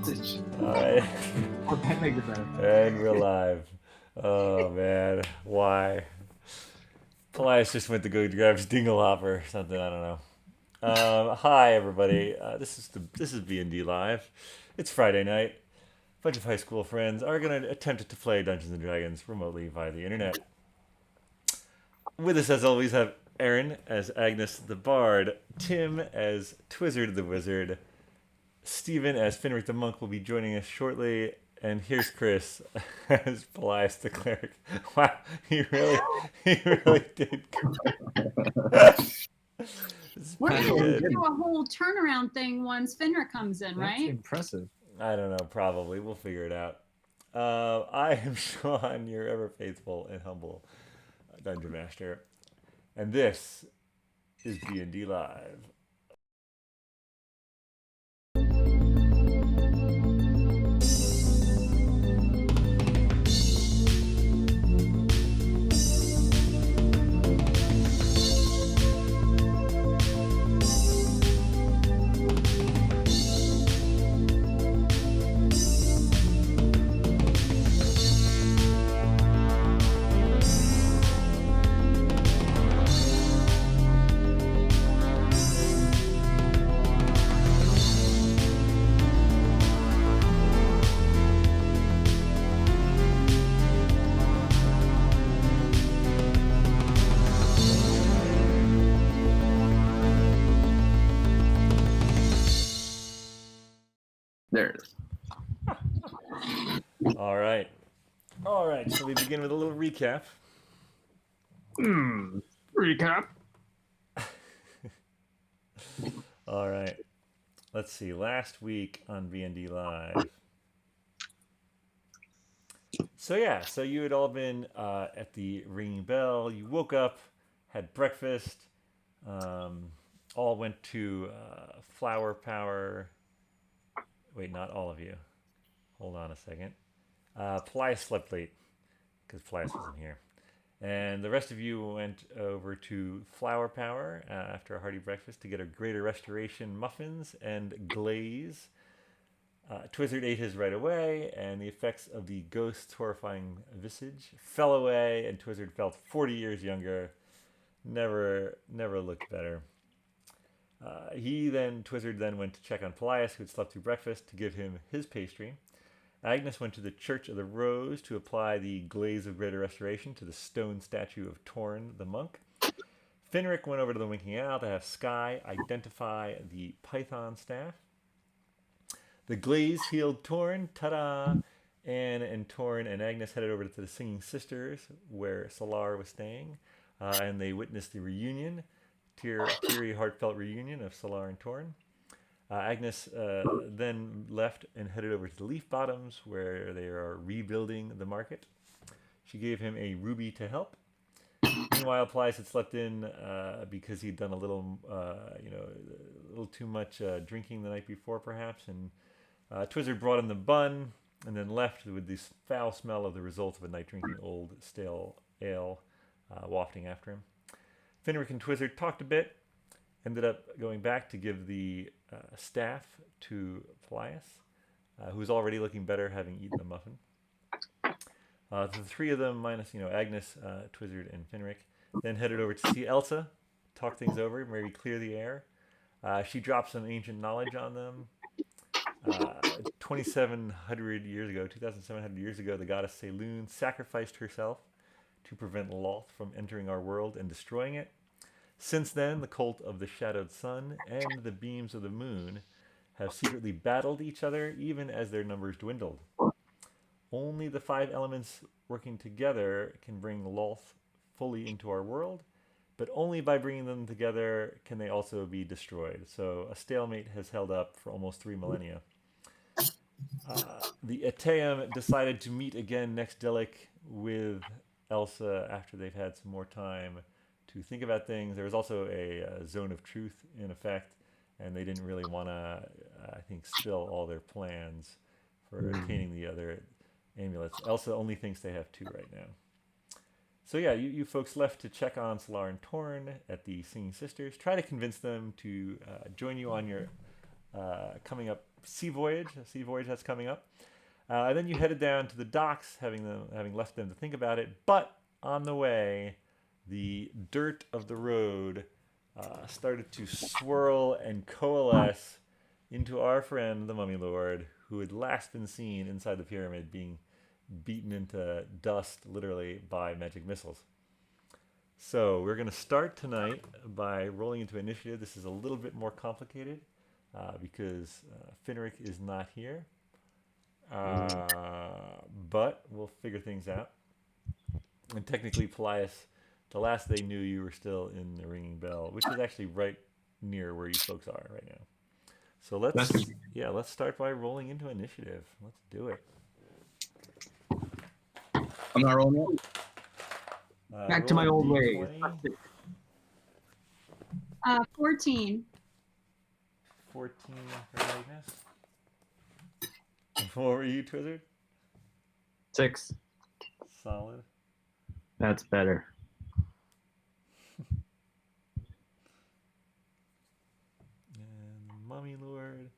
message. Alright. Oh, that makes it better. And we're live. Oh man, why? Paelias just went to go grab his dinglehopper or something. I don't know. Hi everybody. This is BND live. It's Friday night. A bunch of high school friends are gonna attempt to play Dungeons and Dragons remotely via the internet. With us, as always, have Erin as Agnes the Bard, Tim as Twizzard the Wizard, Stephen as Finric the Monk will be joining us shortly, and here's Chris as Paelias the Cleric. Wow, he really did. This is We're pretty going to good. do a whole turnaround thing once Finric comes in, That's right? impressive. I don't know, probably. We'll figure it out. I am Shawn, your ever faithful and humble Dungeon Master, and this is B&D Live. There it is. All right. All right, so we begin with a little recap. Recap. All right. Let's see. Last week on VND Live. So you had all been at the ringing bell. You woke up, had breakfast, all went to Flower Power. Wait, not all of you. Hold on a second. Paelias slept late because Paelias wasn't here. And the rest of you went over to Flower Power after a hearty breakfast to get a greater restoration muffins and glaze. Twizzard ate his right away, and the effects of the ghost's horrifying visage fell away, and Twizzard felt 40 years younger. Never looked better. Twizzard then went to check on Paelias, who had slept through breakfast, to give him his pastry. Agnes went to the Church of the Rose to apply the glaze of greater restoration to the stone statue of Torn the monk. Finric went over to the Winking Owl to have Skye identify the python staff. The glaze healed Torn, ta-da! Anne and Torn and Agnes headed over to the Singing Sisters, where Solar was staying, and they witnessed the reunion, teary, heartfelt reunion of Solar and Torn. Agnes then left and headed over to the Leaf Bottoms, where they are rebuilding the market. She gave him a ruby to help. Meanwhile, Paelias had slept in because he'd done a little too much drinking the night before, perhaps. And Twizzard brought him the bun and then left with this foul smell of the result of a night drinking old stale ale wafting after him. Finric and Twizzard talked a bit. Ended up going back to give the staff to Paelias, who was already looking better having eaten the muffin. The three of them, minus Agnes, Twizzard, and Finric, then headed over to see Elsa, talk things over, maybe clear the air. She dropped some ancient knowledge on them. 2,700 years ago, the goddess Saloon sacrificed herself to prevent Loth from entering our world and destroying it. Since then, the cult of the Shadowed Sun and the beams of the moon have secretly battled each other, even as their numbers dwindled. Only the five elements working together can bring Loth fully into our world, but only by bringing them together can they also be destroyed. So a stalemate has held up for almost 3 millennia. The Ateum decided to meet again next Delic with Elsa after they've had some more time to think about things. There was also a zone of truth in effect, and they didn't really want to, I think, spill all their plans for attaining the other amulets. Elsa only thinks they have 2 right now. So yeah, you folks left to check on Solar and Torn at the Singing Sisters. Try to convince them to join you on your coming up sea voyage. A sea voyage that's coming up. And then you headed down to the docks, having left them to think about it. But on the way, the dirt of the road started to swirl and coalesce into our friend, the Mummy Lord, who had last been seen inside the pyramid being beaten into dust, literally, by magic missiles. So we're going to start tonight by rolling into initiative. This is a little bit more complicated because Finric is not here. But we'll figure things out. And technically, Paelias, the last they knew, you were still in the Ringing Bell, which is actually right near where you folks are right now. So let's start by rolling into initiative. Let's do it. I'm not rolling it. Back to my old ways. 14. 14 for Agnes. What were you, Twizzard? 6. Solid. That's better. And Mummy Lord.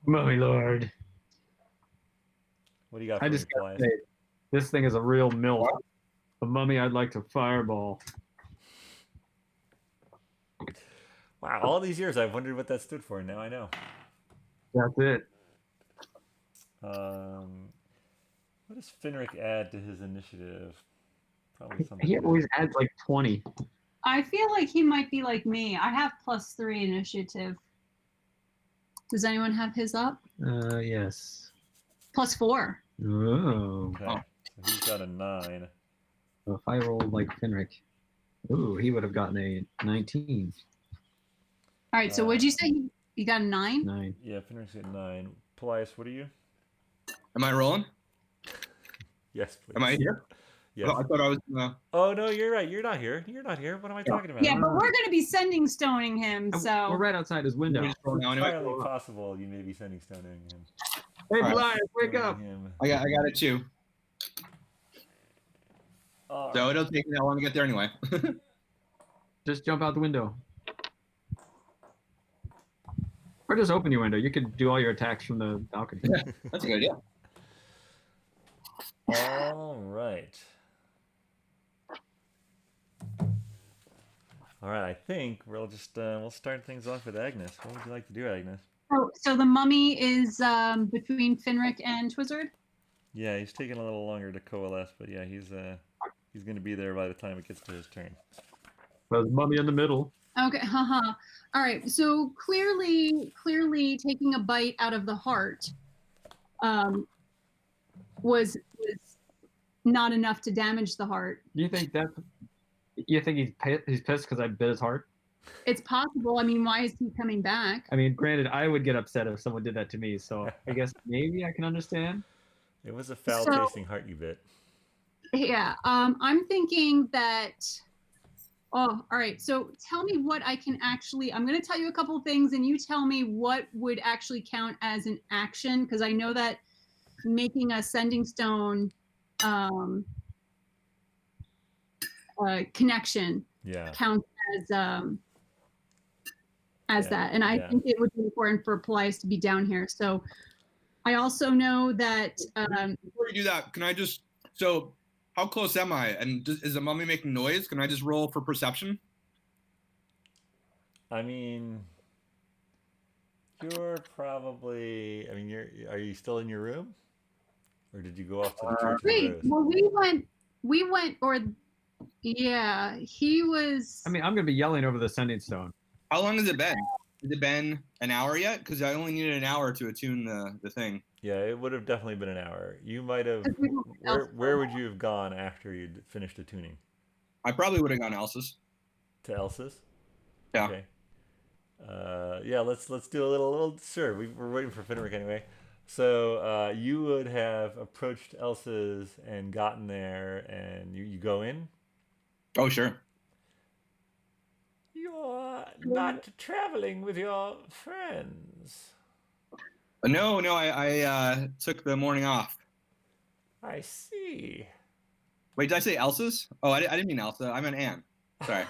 Mummy Lord. What do you got I for just me, gotta Paelias? say, this thing is a real milk. A mummy I'd like to fireball. Wow, all these years I've wondered what that stood for, and now I know. That's it. What does Finric add to his initiative? Probably something. He always adds like 20. I feel like he might be like me. I have +3 initiative. Does anyone have his up? Yes. +4. Oh. Okay. So he's got a 9. So if I rolled like Finric, ooh, he would have gotten a 19. All right, so what'd you say? You got a 9? 9. Yeah, Finric's at 9. Paelias, what are you? Am I rolling? Yes, please. Am I here? Yes. Oh, I thought I was. Oh no, you're right. You're not here. You're not here. What am I talking about? Yeah, but we're going to be sending stoning him, so. We're right outside his window. We just roll now It's anyway. entirely possible you may be sending stoning him. Hey, All right. Blind, wake up. Him. I got it too. So it'll take me that long to get there anyway. Just jump out the window. Or just open your window. You could do all your attacks from the balcony. That's a good idea. All right. All right. I think we'll just we'll start things off with Agnes. What would you like to do, Agnes? So the mummy is between Finric and Twizzard? Yeah, he's taking a little longer to coalesce, but yeah, he's going to be there by the time it gets to his turn. There's mummy in the middle. Okay, haha. All right, so clearly taking a bite out of the heart was not enough to damage the heart. Do you think that? You think he's pissed because I bit his heart? It's possible. I mean, why is he coming back? I mean, granted, I would get upset if someone did that to me, so I guess maybe I can understand. It was a foul-tasting heart you bit. Yeah, I'm thinking that. Oh, all right. So tell me what I can actually. I'm going to tell you a couple of things, and you tell me what would actually count as an action, because I know that making a sending stone connection counts as that, and I think it would be important for Paelias to be down here. So I also know that. Before you do that, can I just so? How close am I? And is the mummy making noise? Can I just roll for perception? I mean, you're probably. I mean, are you still in your room, or did you go off to the church? Wait, well, we went, or yeah, he was. I mean, I'm gonna be yelling over the sending stone. How long has it been? Has it been an hour yet? Because I only needed an hour to attune the thing. Yeah, it would have definitely been an hour. You might have. Where would you have gone after you'd finished the tuning? I probably would have gone Elsa's. To Elsa's? Yeah. Okay. Yeah, let's do a little. Sure, we're waiting for Finric anyway. So you would have approached Elsa's and gotten there, and you go in. Oh sure. You're not traveling with your friends. No, I took the morning off. I see. Wait, did I say Elsa's? Oh, I didn't mean Elsa. I meant Anne. Sorry.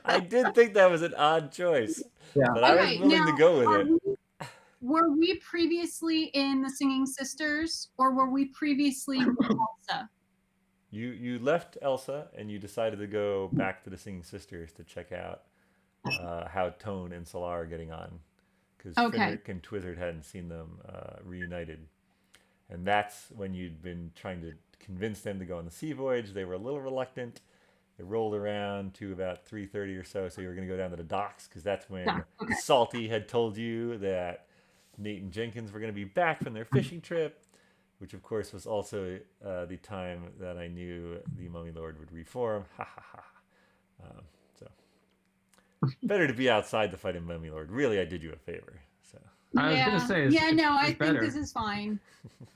I did think that was an odd choice, Yeah. but I was Okay, willing to now, go with are it. were we previously in the Singing Sisters, or were we previously with Elsa? You left Elsa and you decided to go back to the Singing Sisters to check out how Tone and Solar are getting on, because Okay. Finric and Twizzard hadn't seen them reunited, and that's when you'd been trying to convince them to go on the sea voyage. They were a little reluctant. It rolled around to about 3:30 or so, so you were going to go down to the docks because that's when Yeah, okay. Salty had told you that Nate and Jenkins were going to be back from their fishing trip, which of course was also the time that I knew the Mummy Lord would reform. Ha ha ha. So better to be outside the fight in Mummy Lord. Really, I did you a favor. So I was gonna say, I it's think better. this is fine.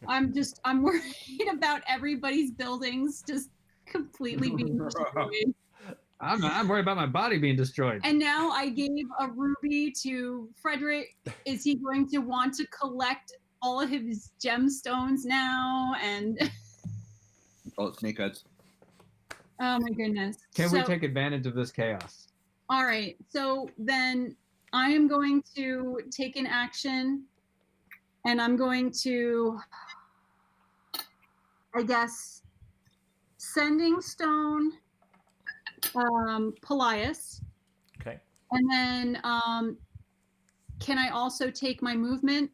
I'm worried about everybody's buildings just completely being destroyed. I'm worried about my body being destroyed. And now I gave a ruby to Frederick. Is he going to want to collect all of his gemstones now? And Oh, snakeheads. oh my goodness. Can we So- take advantage of this chaos? All right. So then I am going to take an action, and I'm going to, I guess, sending stone Paelias. okay. And then can I also take my movement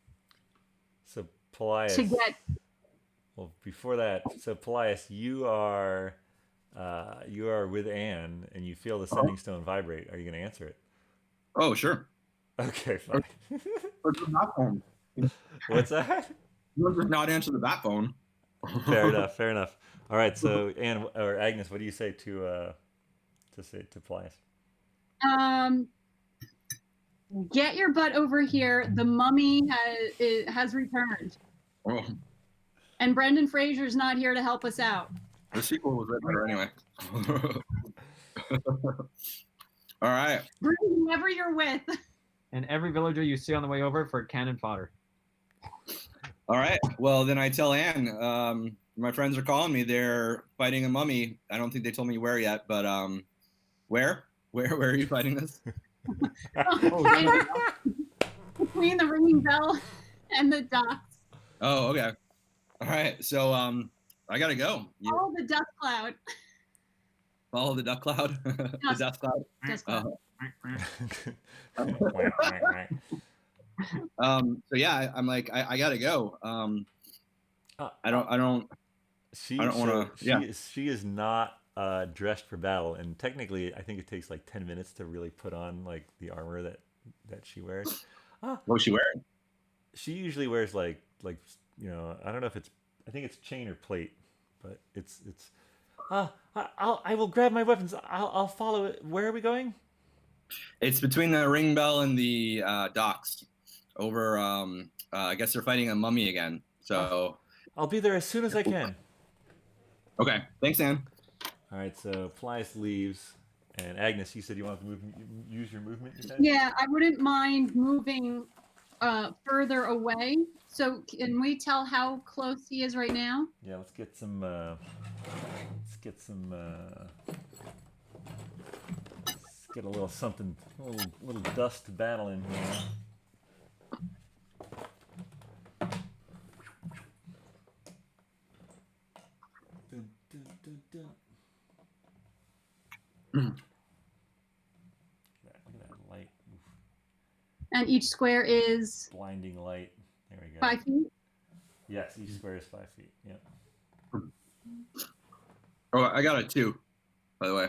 So Paelias. to get? Well, before that, so Paelias, you are with Anne, and you feel the sending stone vibrate. Are you going to answer it? Oh, sure. Okay, fine. What's the bat phone? What's that? You just not answer the bat phone. Fair enough. Fair enough. All right. So Anne or Agnes, what do you say to Paelias? Get your butt over here. The mummy has returned, Oh, and Brendan Fraser's not here to help us out. the sequel was way better anyway. All right. Bring whoever you're with. And every villager you see on the way over for cannon fodder. All right. Well, then I tell Anne, my friends are calling me. They're fighting a mummy. I don't think they told me where yet, but where? Where are you fighting this? Between the ringing bell and the docks. Oh, okay. All right. So I gotta go. You Oh, the dust cloud. follow the duck cloud. The Dust. dust cloud. Dust cloud. So yeah, I'm like, I gotta go. I don't She, I don't wanna- yeah. She is not dressed for battle, and technically, I think it takes like 10 minutes to really put on like the armor that she wears. what was she wearing? She usually wears like you know, I don't know if I think it's chain or plate, but it's. I will grab my weapons. I'll follow it. Where are we going? It's between the ring bell and the docks. Over I guess they're fighting a mummy again. So I'll be there as soon as I can. okay. Thanks, Anne. All right, so Paelias leaves, and Agnes, you said you want to use your movement. You said? Yeah, I wouldn't mind moving further away. So can we tell how close he is right now? Yeah, let's get some. Let's get a little something, a little dust to battle in here. Look at that light. Oof. And each square is Blinding light. There we go. 5 feet. Yes, each square is 5 feet. Yeah. Oh, I got a 2, by the way.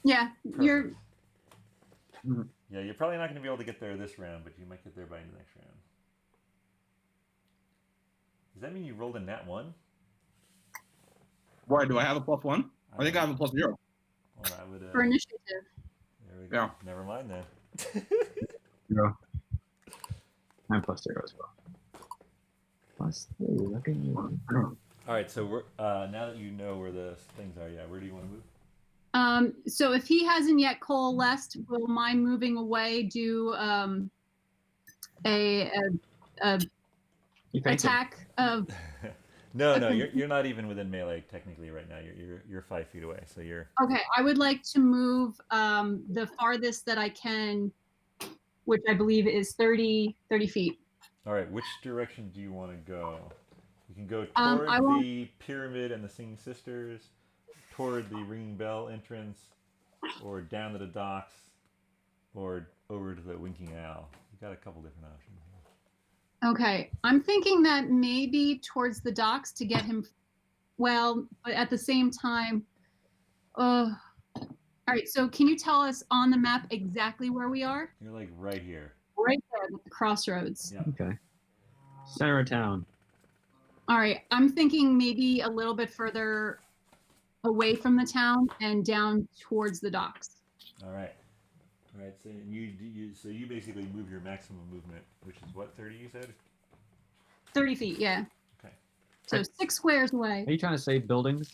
Yeah, you're. Yeah, you're probably not going to be able to get there this round, but you might get there by the next round. Does that mean you rolled a nat 1? Why do I have a +1? I think I have a +0. Well, that would. For initiative. There we go. Yeah. Never mind then. Yeah. I'm +0 as well. +3. Look at you. All right, so we're now that you know where the things are, yeah, where do you want to move? So if he hasn't yet coalesced, will my moving away do You fainted. attack of No, Okay. you're not even within melee technically right now. You're 5 feet away, so you're. Okay, I would like to move the farthest that I can, which I believe is 30 feet. All right, which direction do you want to go? You can go I toward won't. the pyramid and the Singing Sisters, toward the Ringing Bell entrance, or down to the docks, or over to the Winking Owl. You got a couple different options. Okay, I'm thinking that maybe towards the docks to get him. Well, but at the same time, all right. So can you tell us on the map exactly where we are? You're like right here. Right there at the crossroads. Yeah. Okay. Center of town. All right, I'm thinking maybe a little bit further away from the town and down towards the docks. All right. All right. So you basically move your maximum movement, which is what 30 you said. 30 feet, yeah. Okay. So 6 squares away. Are you trying to save buildings?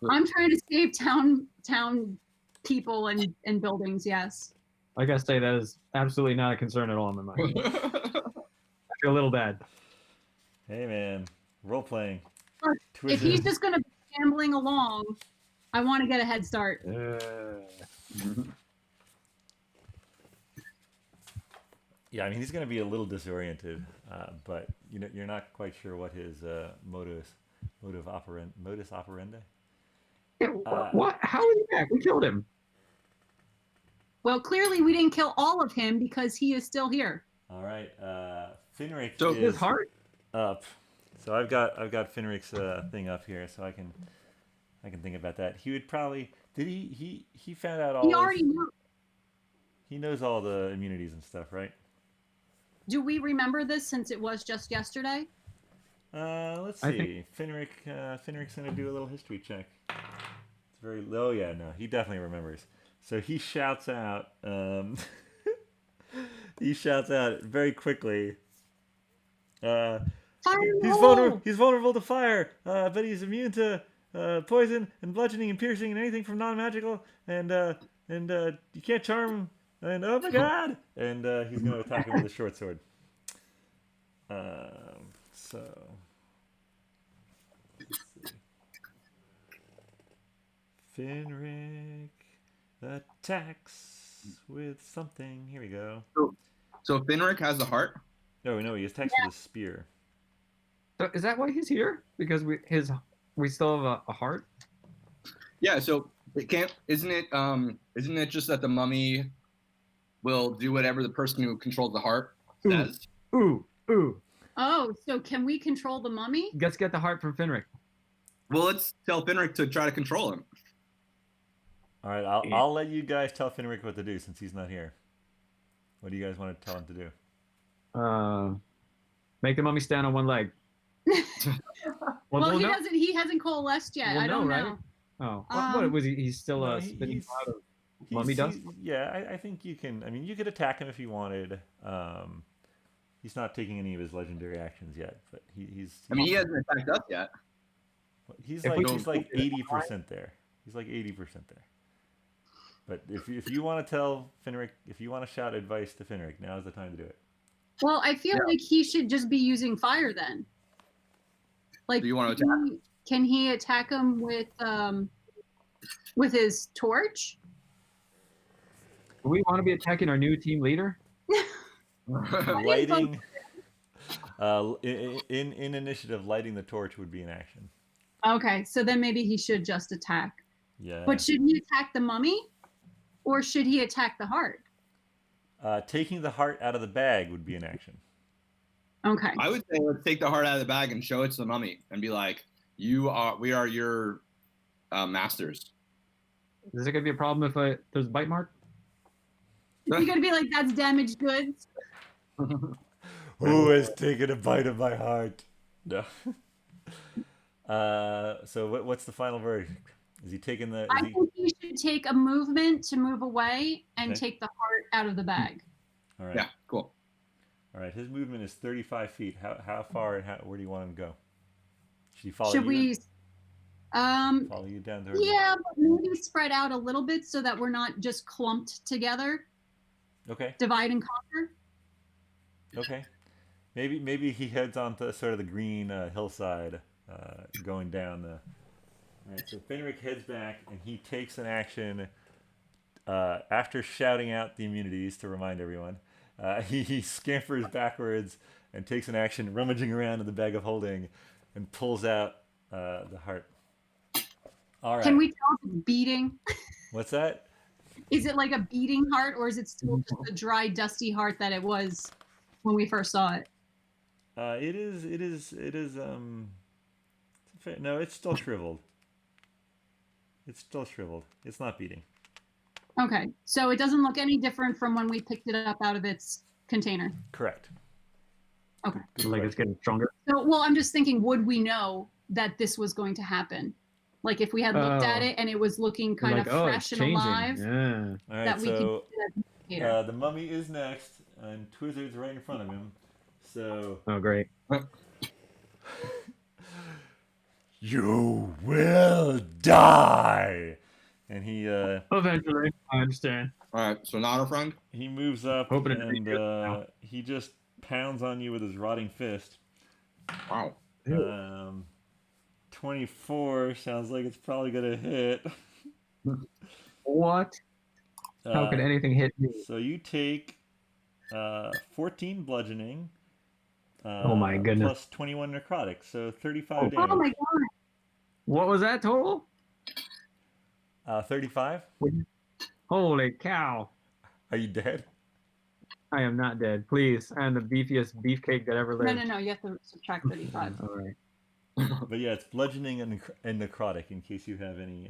I'm trying to save town people and buildings. Yes. I gotta say that is absolutely not a concern at all in my mind. I feel a little bad. Hey man, role playing. Look, if he's just gonna be shambling along, I want to get a head start. Yeah, I mean he's going to be a little disoriented, but you're not quite sure what his modus operandi. What? How is he back? We killed him. Well, clearly we didn't kill all of him because he is still here. All right, Finric So is his heart. up. So I've got Finric's thing up here, so I can think about that. He would probably he found out all. He already knew. He knows all the immunities and stuff, right? Do we remember this since it was just yesterday? Let's I see. Finric's gonna do a little history check. It's very low. Yeah, no, he definitely remembers. So he shouts out. He shouts out very quickly. Fire He's vulnerable to fire, but he's immune to poison and bludgeoning and piercing and anything from non-magical. And you can't charm him. And oh my god! And he's going to attack him with a short sword. So. Let's see. Finric attacks with something. Here we go. So Finric has the heart? No, he attacks with a spear. So is that why he's here? Because we still have a heart? Yeah, so it can't isn't it just that the mummy will do whatever the person who controls the heart says? Ooh. Oh, so can we control the mummy? Let's get the heart from Finric. Well, let's tell Finric to try to control him. All right, I'll let you guys tell Finric what to do since he's not here. What do you guys want to tell him to do? Make the mummy stand on one leg. Well, no. he hasn't coalesced yet. Well, I don't no, know. right? Oh, what was he? He's still No, spitting he's- out of mummy dust? Yeah, I think you can. I mean, you could attack him if you wanted. He's not taking any of his legendary actions yet, but he's. I mean, he hasn't attacked us yet. He's If we like don't- 80% there. He's like 80% there. But if you want to tell Finric, if you want to shout advice to Finric, now's the time to do it. Well, I feel like he should just be using fire then. Like, Do you want to attack? can he attack him with his torch? Do we want to be attacking our new team leader? Lighting. In initiative, lighting the torch would be an action. Okay, so then maybe he should just attack. Yeah. But should he attack the mummy, or should he attack the heart? Taking the heart out of the bag would be an action. Okay. I would say let's take the heart out of the bag and show it to the mummy and be like, we are your masters. Is it gonna be a problem if there's a bite mark? Is he gonna be like, that's damaged goods? Who has taken a bite of my heart? No. So what's the final verdict? Is he taking the? I think he should take a movement to move away and Okay. take the heart out of the bag. All right. Yeah, cool. All right. His movement is 35 feet. How far and where do you want him to go? Should he follow Should you? we? Follow you down there? Yeah, but maybe spread out a little bit so that we're not just clumped together. Okay. Divide and conquer. Okay. Maybe he heads onto sort of the green hillside going down the. All right, so Finric heads back and he takes an action after shouting out the immunities to remind everyone. He scampers backwards and takes an action, rummaging around in the bag of holding, and pulls out the heart. All right. Can we tell if it's beating? What's that? Is it like a beating heart, or is it still just the dry, dusty heart that it was when we first saw it? It is. No, it's still shriveled. It's still shriveled. It's not beating. Okay, so it doesn't look any different from when we picked it up out of its container. Correct. Okay. Like it's getting stronger. So, well, I'm just thinking, would we know that this was going to happen? Like if we had looked at it and it was looking kind Like, of oh, fresh it's and changing. alive, Yeah. All right, that we could so use it as an indicator. the mummy is next, and Twizzard's right in front of him. So Oh, great. you will die, and he Eventually, I understand. All right, so not a friend. he moves up Hoping it and good now. he just pounds on you with his rotting fist. Wow. 24 sounds like it's probably gonna hit. What? How could anything hit me? So you take 14 bludgeoning. Oh my goodness. Plus 21 necrotic, so 35 Oh damage. my god! What was that total? 35? Holy cow. Are you dead? I am not dead. Please. I am the beefiest beefcake that ever lived. No. You have to subtract 35. All right. But yeah, it's bludgeoning and necrotic in case you have any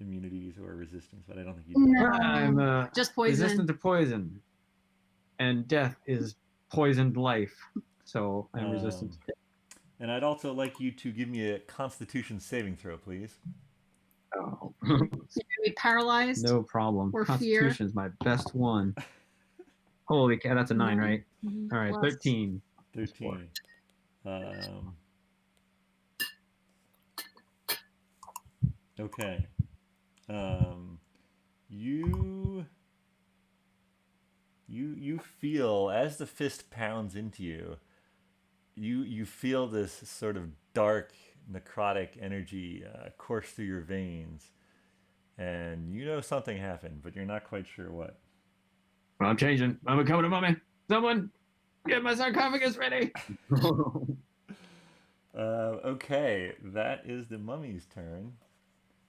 immunities or resistance, but I don't think you do. No, I'm just poison. resistant to poison. And death is poisoned life. So I'm resistant to death. And I'd also like you to give me a Constitution saving throw, please. Oh, So you're gonna be paralyzed. no problem. Or fear. Constitution's my best one. Holy cow, that's a 9, right? Mhm. All right, Plus- 13. 13. Okay. You feel as the fist pounds into you, you feel this sort of dark necrotic energy course through your veins, and you know something happened, but you're not quite sure what. Well, I'm changing. I'm becoming a mummy. Someone get my sarcophagus ready. Okay, that is the mummy's turn.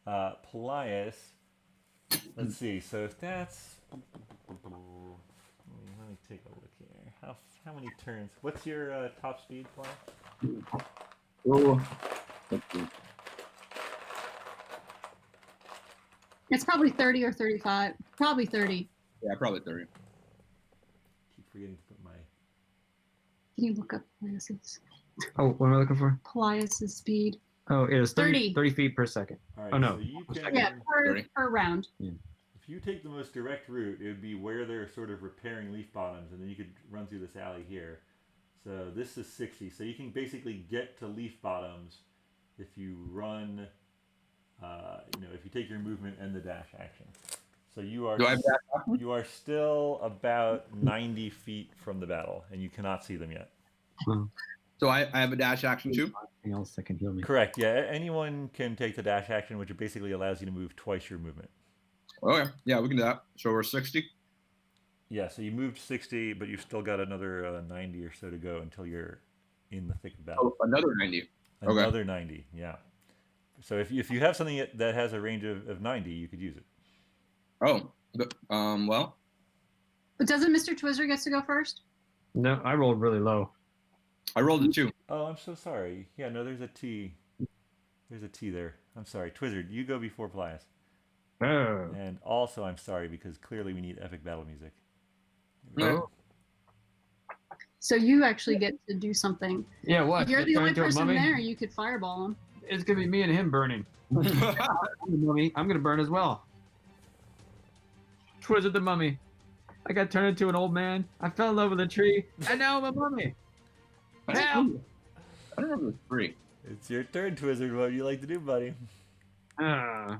Paelias, let's see. So if that's, let me take a look here. How many turns? What's your top speed, Paelias? Oh. It's probably 30 or 35. Probably 30. Yeah, probably 30. Keep forgetting to put my. Can you look up Paelias's? Oh, what am I looking for? Paelias's speed? Oh, it is 30 30. feet per second. All right, Oh, no. So you Per can, second. Yeah, per 30. round. if you take the most direct route, it would be where they're sort of repairing leaf bottoms, and then you could run through this alley here. So this is 60. So you can basically get to leaf bottoms if you run, if you take your movement and the dash action. So you are Do I have that? you are still about 90 feet from the battle, and you cannot see them yet. So I have a dash action too? Anything else that can heal me? Correct. Yeah, anyone can take the dash action, which basically allows you to move twice your movement. Okay. Yeah, we can do that. So we're 60. Yeah, so you moved 60, but you've still got another 90 or so to go until you're in the thick of battle. Oh, another 90. Okay. Another 90, yeah. So if you have something that has a range of 90, you could use it. Oh, well, But doesn't Mr. Twizzler gets to go first? No, I rolled really low. I rolled a 2. Oh, I'm so sorry. Yeah, no, there's a T. There's a T there. I'm sorry. Twizzard, you go before Paelias. Oh. And also, I'm sorry, because clearly we need epic battle music. Oh. So you actually get to do something. Yeah, what? You're Get the turned only into a person mummy? there. You could fireball him. It's going to be me and him burning. I'm the mummy. I'm going to burn as well. Twizzard the mummy. I got turned into an old man. I fell in love with a tree. And now I'm a mummy. Help! I don't remember the 3. It's your turn, Twizzard. What would you like to do, buddy? I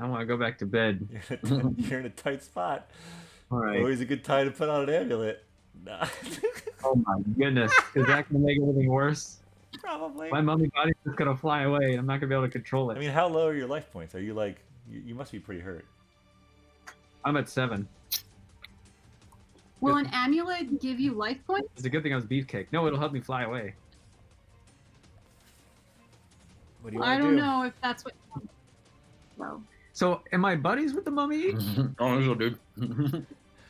want to go back to bed. You're in a tight spot. All right. Always a good time to put on an amulet. Nah. Oh my goodness. Is that going to make everything worse? Probably. My mummy body's just going to fly away. I'm not going to be able to control it. I mean, how low are your life points? Are you like, you must be pretty hurt. I'm at 7. Will an amulet give you life points? It's a good thing I was beefcake. No, it'll help me fly away. What do you I want to don't do? know if that's what. No. So, am I buddies with the mummy? Oh, this will do.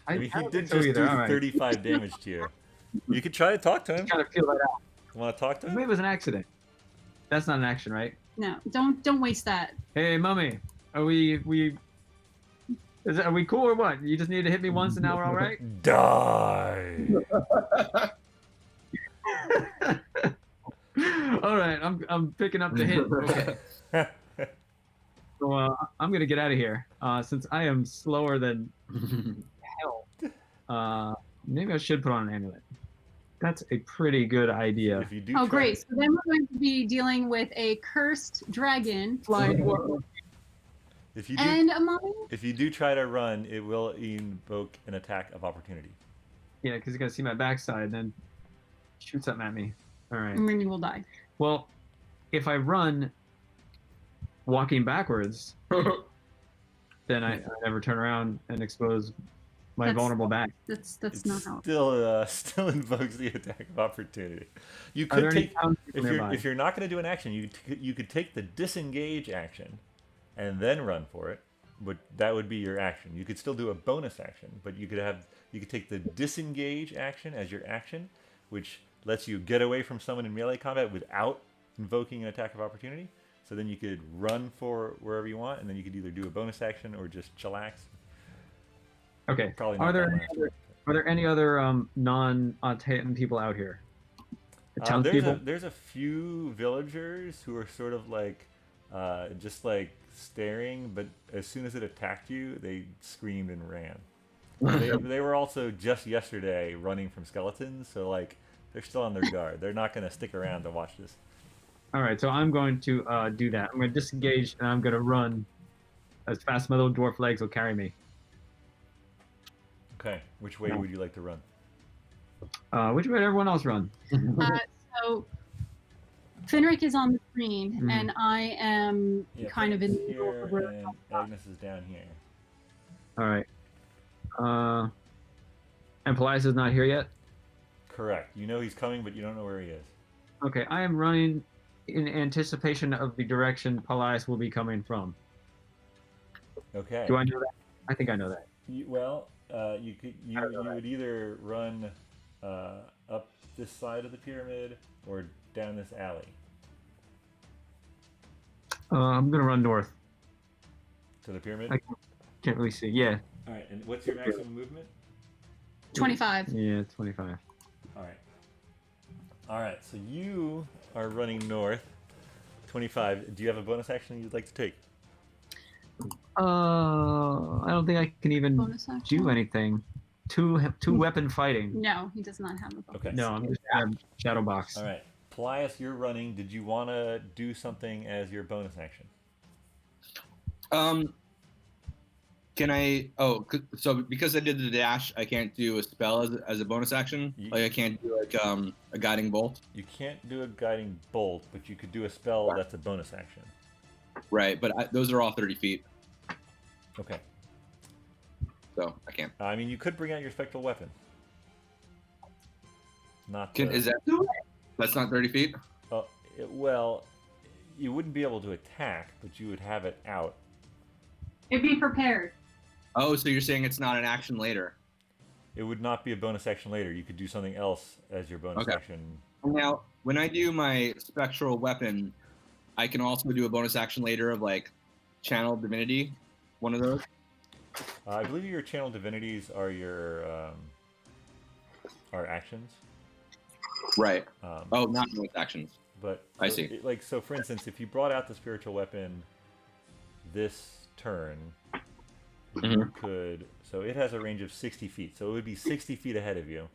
I mean, he don't did think so just either. do All right. 35 damage to you. You could try to talk to him. Trying to feel that out. Want to talk to Maybe him? it was an accident. That's not an action, right? No, don't waste that. Hey, mummy, are we cool or what? You just need to hit me once and now we're all right? Die. All right, I'm picking up the hit. Okay. So I'm gonna get out of here. Since I am slower than hell. Maybe I should put on an amulet. That's a pretty good idea. If you do Oh, try- great. So then we're going to be dealing with a cursed dragon Flying dwarf. If you do, and a mummy. if you do try to run, it will invoke an attack of opportunity. Yeah, because you're gonna see my backside and then shoot something at me. All right. And then you will die. Well, if I run walking backwards, then I never turn around and expose my That's- vulnerable back. That's It not how. still invokes the attack of opportunity. You Are there could any take townspeople nearby? if you're not going to do an action, you could take the disengage action, and then run for it. But that would be your action. You could still do a bonus action, but you could take the disengage action as your action, which lets you get away from someone in melee combat without invoking an attack of opportunity. So then you could run for wherever you want, and then you could either do a bonus action or just chillax. Okay. Probably Are not there that any last other, one. are there any other non-Titan people out here? Townspeople? There's a few villagers who are sort of like just like staring, but as soon as it attacked you, they screamed and ran. They were also just yesterday running from skeletons, so like they're still on their guard. They're not going to stick around to watch this. All right, so I'm going to do that. I'm going to disengage and I'm going to run as fast as my little dwarf legs will carry me. Okay, which way would you like to run? Which way did everyone else run? So Finric is on the screen, Mhm. and I am Yeah, kind of in the Finric's middle here, of where and Agnes is down here. All right. And Paelis is not here yet? Correct. You know he's coming, but you don't know where he is. Okay, I am running in anticipation of the direction Paelis will be coming from. Okay. Do I know that? I think I know that. You would either run up this side of the pyramid or down this alley. I'm going to run north. To the pyramid? I can't really see. Yeah. All right, and what's your maximum movement? 25. Yeah, 25. All right. All right, so you are running north, 25. Do you have a bonus action you'd like to take? I don't think I can even Bonus action? do anything. Two weapon fighting. No, he does not have a bonus. Okay. No, I'm just gonna shadow box. All right. Paelias, you're running. Did you want to do something as your bonus action? Can I? Oh, so because I did the dash, I can't do a spell as a bonus action. Like I can't do like a guiding bolt. You can't do a guiding bolt, but you could do a spell that's a bonus action. Right, but those are all 30 feet, Okay. so I can't. I mean, you could bring out your spectral weapon. Not. Is that? That's not 30 feet. Well, you wouldn't be able to attack, but you would have it out. It'd be prepared. Oh, so you're saying it's not an action later? It would not be a bonus action later. You could do something else as your bonus Okay. action. Now, when I do my spectral weapon, I can also do a bonus action later of like channel divinity, one of those. I believe your channel divinities are your are actions. Right. Um, Oh, not bonus actions. But I so see. So for instance, if you brought out the spiritual weapon this turn, you Mhm. could. So it has a range of 60 feet. So it would be 60 feet ahead of you.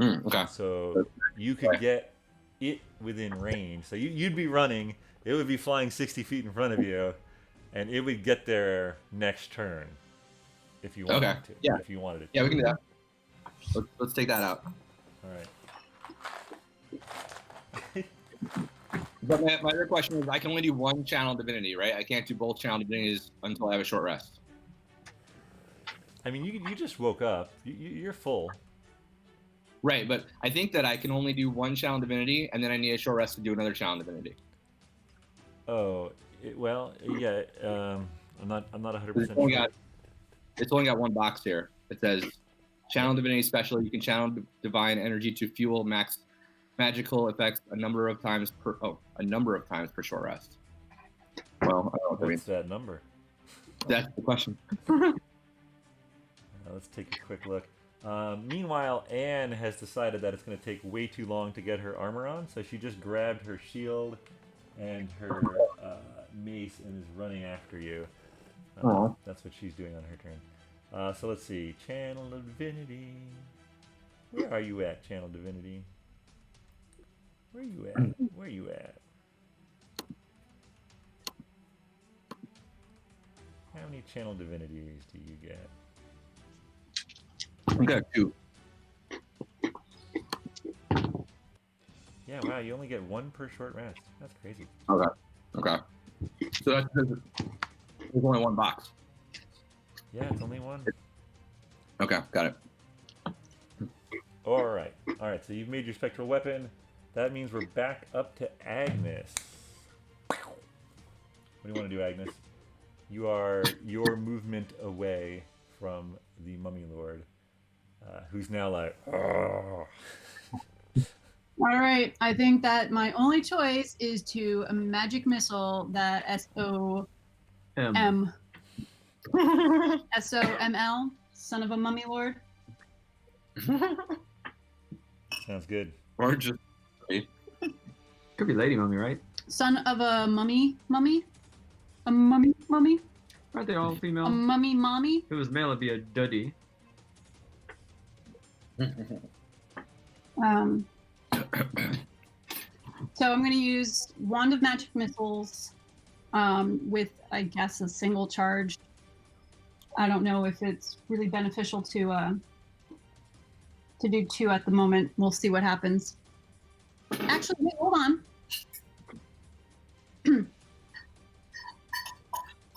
Okay. So you could get it within range. So you'd be running. It would be flying 60 feet in front of you, and it would get there next turn if you wanted Okay. to. Yeah. If you wanted it. Yeah, we can do that. Let's take that out. All right. But my other question is, I can only do one channel divinity, right? I can't do both channel divinities until I have a short rest. I mean, you just woke up. You're full. Right, but I think that I can only do one channel divinity, and then I need a short rest to do another channel divinity. Oh, well, yeah. I'm not 100% It's only got one box here. It says channel divinity special. You can channel divine energy to fuel max magical effects a number of times per short rest. Well, I don't know what that What's means. that number? That's the question. Let's take a quick look. Meanwhile, Anne has decided that it's going to take way too long to get her armor on, so she just grabbed her shield and her mace and is running after you. That's what she's doing on her turn. So let's see. Channel Divinity. Where are you at, Channel Divinity? Where you at? Where you at? How many Channel Divinities do you get? I got 2. Yeah, wow, you only get 1 per short rest. That's crazy. Okay. So that's because there's only one box. Yeah, it's only 1. Okay, got it. Alright, so you've made your spectral weapon. That means we're back up to Agnes. What do you want to do, Agnes? You are your movement away from the Mummy Lord, who's now like, oh. All right, I think that my only choice is to a magic missile that SOM. SOML, son of a mummy lord. Sounds good. Or just Could be lady mummy, right? Son of a mummy. A mummy. Aren't they all female? A mummy mommy. If it was male, it'd be a duddy. So I'm going to use Wand of Magic Missiles with, I guess, a single charge. I don't know if it's really beneficial to do 2 at the moment. We'll see what happens. Actually, wait, hold on.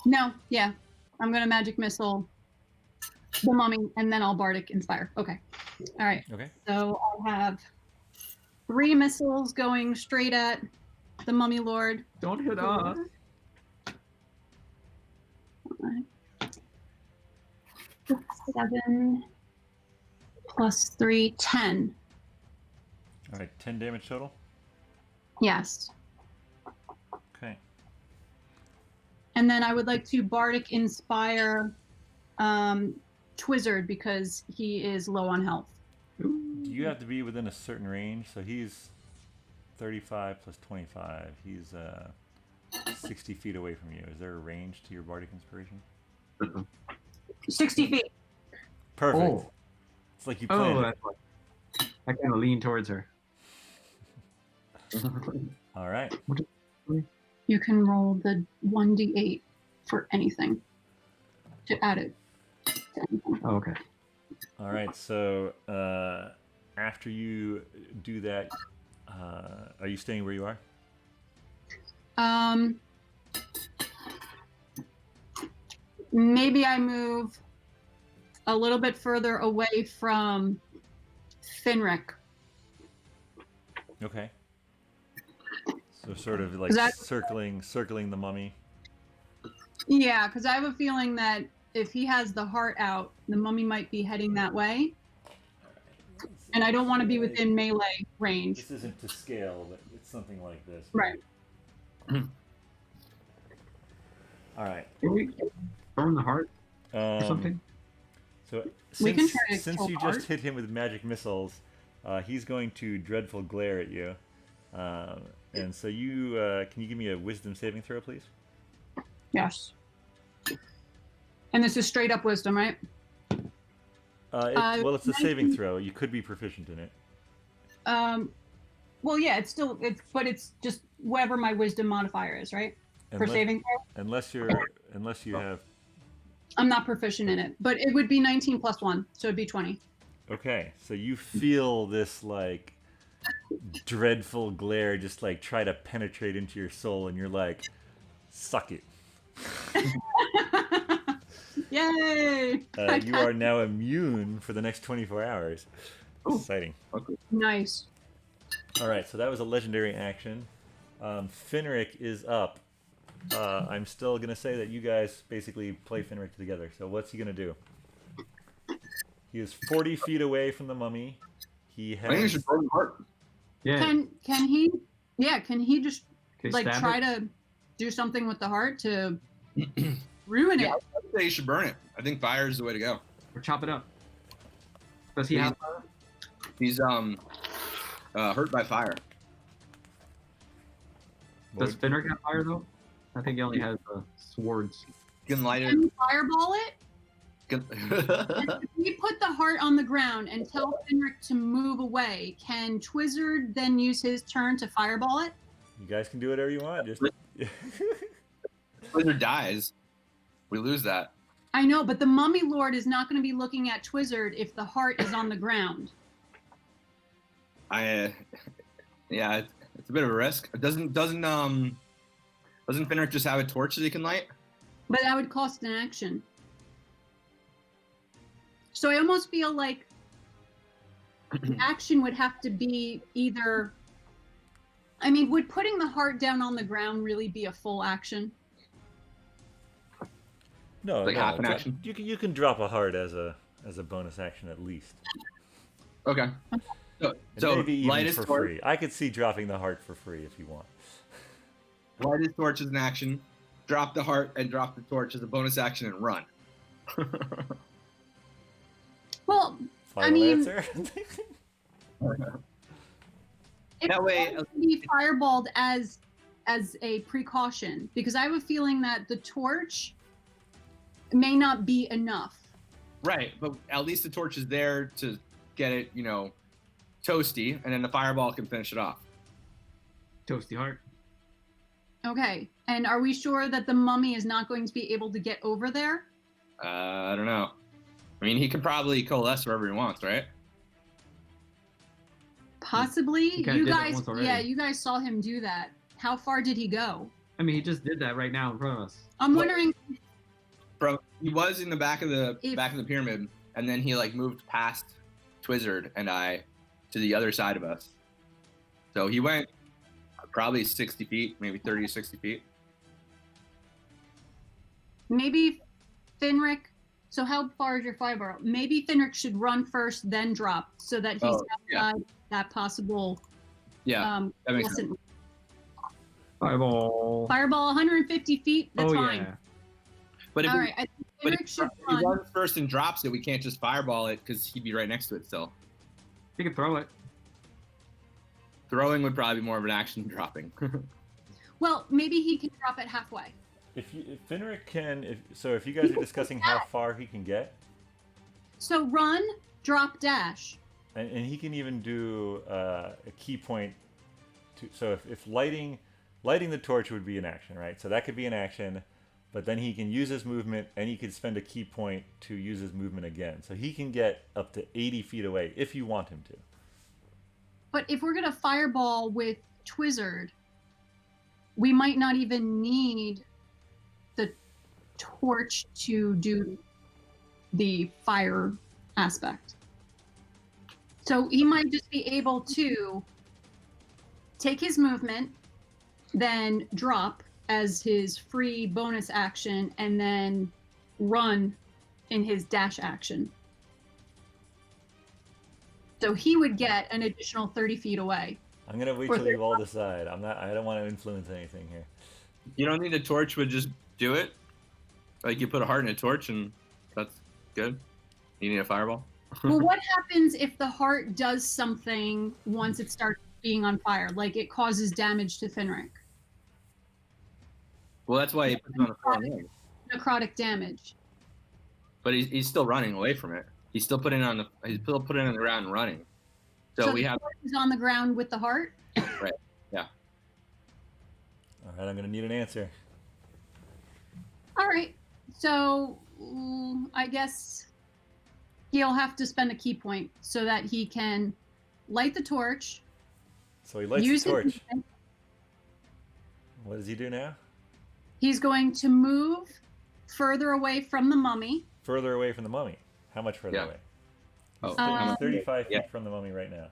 No, yeah. I'm going to Magic Missile the mummy, and then I'll Bardic Inspire. Okay. All right. Okay. So I'll have 3 missiles going straight at the Mummy Lord. Don't hit us. 7 plus 3, 10. All right, 10 damage total. Yes. Okay. And then I would like to Bardic Inspire Twizzard because he is low on health. You have to be within a certain range, so he's 35 plus 25. He's 60 feet away from you. Is there a range to your Bardic Inspiration? 60 feet. Perfect. Oh. It's like you planned it. That's why. I kind of lean towards her. All right. You can roll the 1d8 for anything to add it to anything. Oh, okay. All right, so after you do that, are you staying where you are? Maybe I move a little bit further away from Finric. Okay. So sort of like circling the mummy. Yeah, because I have a feeling that if he has the heart out, the mummy might be heading that way. And I don't want to be within melee range. This isn't to scale, but it's something like this. Right. All right. Can we burn the heart or something? So We can try to since kill you heart. just hit him with magic missiles, he's going to dreadful glare at you. And so you can you give me a wisdom saving throw, please? Yes. And this is straight up wisdom, right? Well, it's a saving throw. You could be proficient in it. Well, yeah, it's just whatever my wisdom modifier is, right? For saving throw? Unless you have. I'm not proficient in it, but it would be 19 plus 1, so it'd be 20. Okay, so you feel this like dreadful glare just like try to penetrate into your soul, and you're like, suck it. Yay! I You passed. are now immune for the next 24 hours. Ooh. Exciting. Okay. Nice. All right, so that was a legendary action. Finric is up. I'm still gonna say that you guys basically play Finric together. So what's he gonna do? He is 40 feet away from the mummy. He I think you has. should burn the heart. Yeah. Can he? Yeah. Can he just Okay, like stab try it. to do something with the heart to ruin Yeah, it? I would say you should burn it. I think fire is the way to go. Or chop it up. Does he have fire? He's hurt by fire. Does Finric have fire though? I think he only has swords. You can light it. Can you fireball it? Can- If we put the heart on the ground and tell Finric to move away, can Twizzard then use his turn to fireball it? You guys can do whatever you want. Just. Wizard dies. We lose that. I know, but the Mummy Lord is not going to be looking at Twizzard if the heart is on the ground. Yeah, it's a bit of a risk. Doesn't Finric just have a torch that he can light? But that would cost an action. So I almost feel like the action would have to be either. I mean, would putting the heart down on the ground really be a full action? No, Like no, half an action? You can drop a heart as a bonus action at least. Okay. And So maybe even light his for torch. free. I could see dropping the heart for free if you want. Light his torch as an action. Drop the heart and drop the torch as a bonus action and run. Well, Final mean- answer. it That way- could be fireballed as a precaution, because I have a feeling that the torch may not be enough. Right, but at least the torch is there to get it, toasty, and then the fireball can finish it off. Toasty heart. Okay, and are we sure that the mummy is not going to be able to get over there? I don't know. I mean, he can probably coalesce wherever he wants, right? Possibly. He kinda You did that guys, once already. yeah, you guys saw him do that. How far did he go? I mean, he just did that right now in front of us. I'm Well- wondering. He was in the back of the If- pyramid, and then he moved past Twizzard and I to the other side of us. So he went probably 60 feet, maybe 30 to 60 feet. Maybe Finric. So how far is your fireball? Maybe Finric should run first, then drop, so that he's Oh, yeah. outside that possible. Yeah, that makes lesson. Fireball. Fireball 150 feet. That's Oh fine. yeah. but if, All he, right. I think but Finric if should he run. runs first and drops it, we can't just fireball it because he'd be right next to it still. You can throw it. Throwing would probably be more of an action than dropping. Well, maybe he can drop it halfway. If Finric can, if you guys are discussing how far he can get, So run, drop, dash. and he can even do a key point. So if lighting the torch would be an action, right? So that could be an action, but then he can use his movement, and he could spend a key point to use his movement again. So he can get up to 80 feet away if you want him to. But if we're gonna fireball with Twizzard, we might not even need the torch to do the fire aspect. So he might just be able to take his movement, then drop as his free bonus action, and then run in his dash action. So he would get an additional 30 feet away. I'm gonna wait Or till you all decide. I don't want to influence anything here. You don't need a torch, would just do it. Like you put a heart in a torch, and that's good. You need a fireball. Well, what happens if the heart does something once it starts being on fire? Like it causes damage to Finric. Well, that's why he puts it on the floor. Anyway. Necrotic damage. But he's still running away from it. He's still putting it on the ground and running. So we the have heart is on the ground with the heart. All right, I'm gonna need an answer. All right. So I guess He'll have to spend a key point so that he can light the torch. So he lights the use torch. his- What does he do now? He's going to move further away from the mummy. Further away from the mummy. How much further Yeah. away? Oh, He's, how he's much? 35 Yeah. feet from the mummy right now.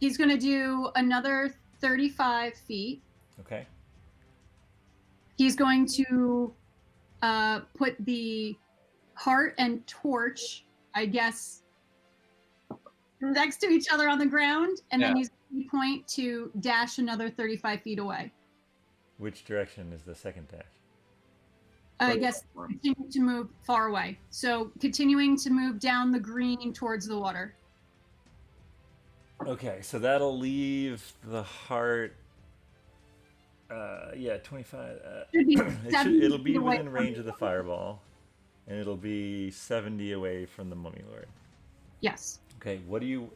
He's going to do another 35 feet. Okay. He's going to put the heart and torch, I guess, next to each other on the ground, and then Yeah. use a key point to dash another 35 feet away. Which direction is the second dash? I guess continue to move far away. So continuing to move down the green towards the water. Okay, so that'll leave the heart. Yeah, 25. Should be It'll be 70 away within from range of the fireball, and it'll be 70 away from the mummy lord. Yes. Okay, what do you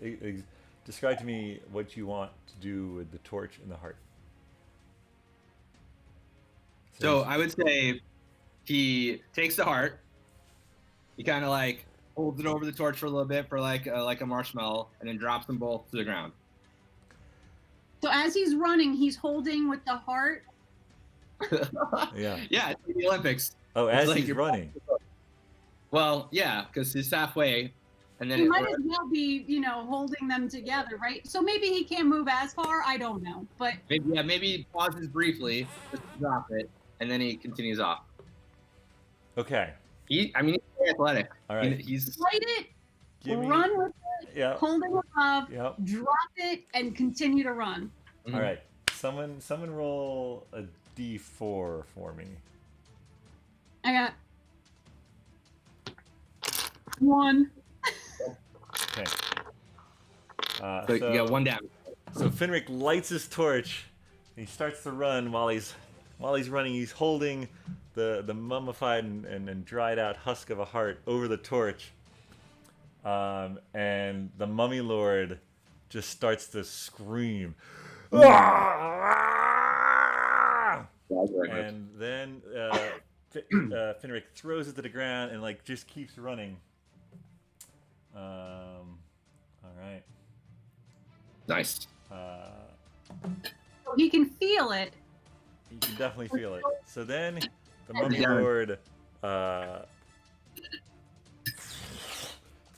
describe to me what you want to do with the torch and the heart? So I would say he takes the heart. He kind of like holds it over the torch for a little bit for like a marshmallow, and then drops them both to the ground. So as he's running, he's holding with the heart. Yeah. Yeah, it's like the Olympics. Oh, It's as like he's you're- running. Well, yeah, because he's halfway, and then He it, might as well be, holding them together, right? So maybe he can't move as far. I don't know, but maybe he pauses briefly, just to drop it, and then he continues off. Okay. He's very athletic. All right. He's light it, Give me. run with it, Yeah. hold it above, Yep. drop it, and continue to run. Mhm. All right. Someone roll a d4 for me. I got 1. Okay. So you got one down. So Finric lights his torch. And he starts to run while he's running. He's holding the mummified and dried out husk of a heart over the torch. And the mummy lord just starts to scream. And then Finric throws it to the ground and just keeps running. All right. Nice. He can feel it. You can definitely feel it. So then the Yeah. mummy lord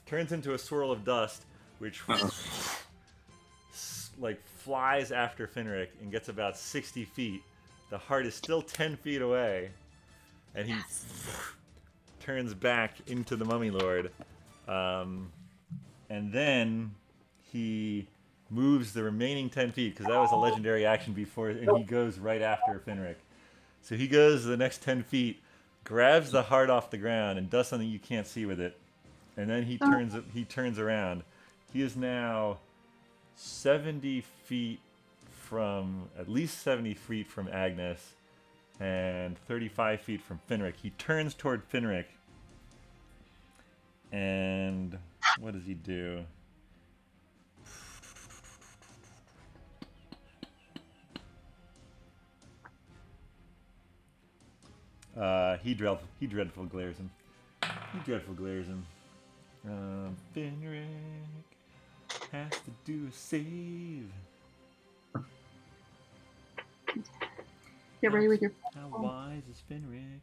turns into a swirl of dust, which flies after Finric and gets about 60 feet. The heart is still 10 feet away, and he turns back into the mummy lord. And then he moves the remaining 10 feet, because that was a legendary action before, and he goes right after Finric. So he goes the next 10 feet, grabs the heart off the ground, and does something you can't see with it. And then he turns around. He is now 70 feet from, at least 70 feet from Agnes, and 35 feet from Finric. He turns toward Finric, and what does he do? He dreadful glares him. Finric has to do a save. Get ready with your. How wise is Finric?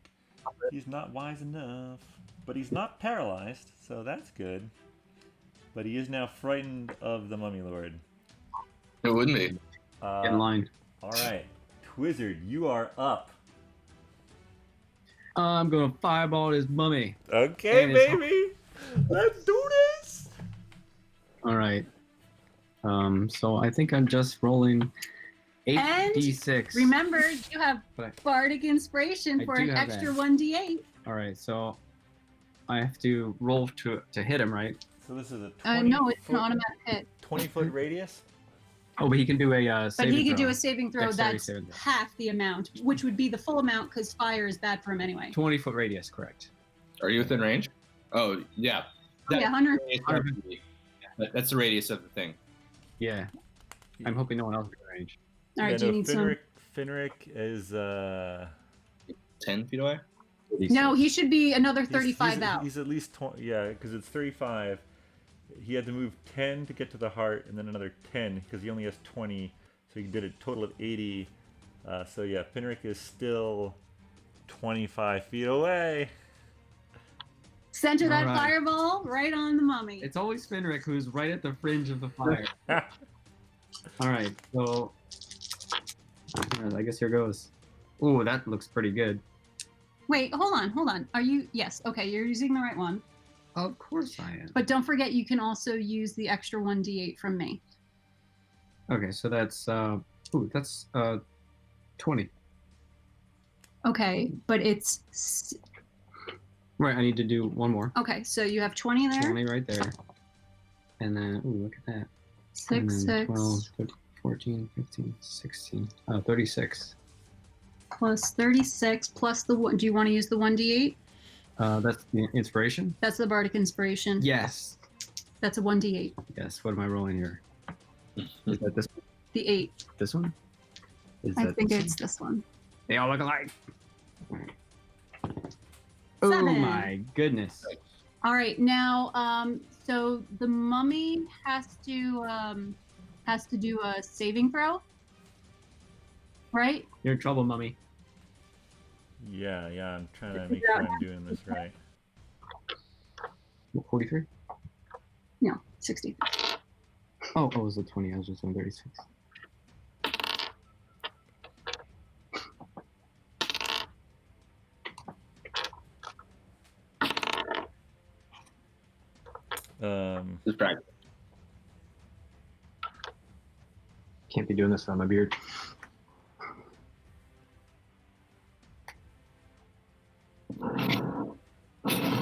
He's not wise enough, but he's not paralyzed, so that's good. But he is now frightened of the mummy lord. It wouldn't be. In line. All right, Twizzard, you are up. I'm gonna fireball his mummy. Okay, And it's- baby, let's do this. All right. So I think I'm just rolling And 8d6. Remember, you have But bardic inspiration I for do an have extra that. 1d8. all right, so I have to roll to hit him, right? So this is a 20 No, it's an foot, automatic hit. 20-foot radius. Oh, but he can do a But saving he could do throw. a saving throw Dexterity that's saving throw. half the amount, which would be the full amount because fire is bad for him anyway. 20-foot radius, correct? Are you within range? Oh, yeah. Yeah, 100. That's the radius of the thing. Yeah. I'm hoping no one else is in range. All right, do you need some? Finric is 10 feet away? No, he should be another he's- 35 he's, out. He's at least 20, yeah, because it's 35. He had to move 10 to get to the heart, and then another 10 because he only has 20. So he did a total of 80. So yeah, Finric is still 25 feet away. Center that Alright. fireball right on the mummy. It's always Finric who's right at the fringe of the fire. All right, so I guess here goes. Ooh, that looks pretty good. Wait, hold on. Are you? Yes. Okay, you're using the right one. Of course I am. But don't forget, you can also use the extra 1d8 from me. Okay, so that's 20. Okay, but it's Right, I need to do one more. okay. So you have 20 there. 20 right there. And then, ooh, look at that. 6, And then 6 12, 13, 14, 15, 16. 36. plus 36 plus the one. Do you want to use the 1d8? That's the inspiration? That's the bardic inspiration. Yes. That's a 1d8. Yes, what am I rolling here? Is that this one? The 8. This one? Is I that think this it's this one. one? They all look alike. Oh 7. my goodness. All right, now, so the mummy has to do a saving throw, right? You're in trouble, mummy. Yeah, I'm trying to make sure I'm doing this right. 43? No, 60. Oh, it was a 20. I was just on 36. Just practice. Can't be doing this on my beard.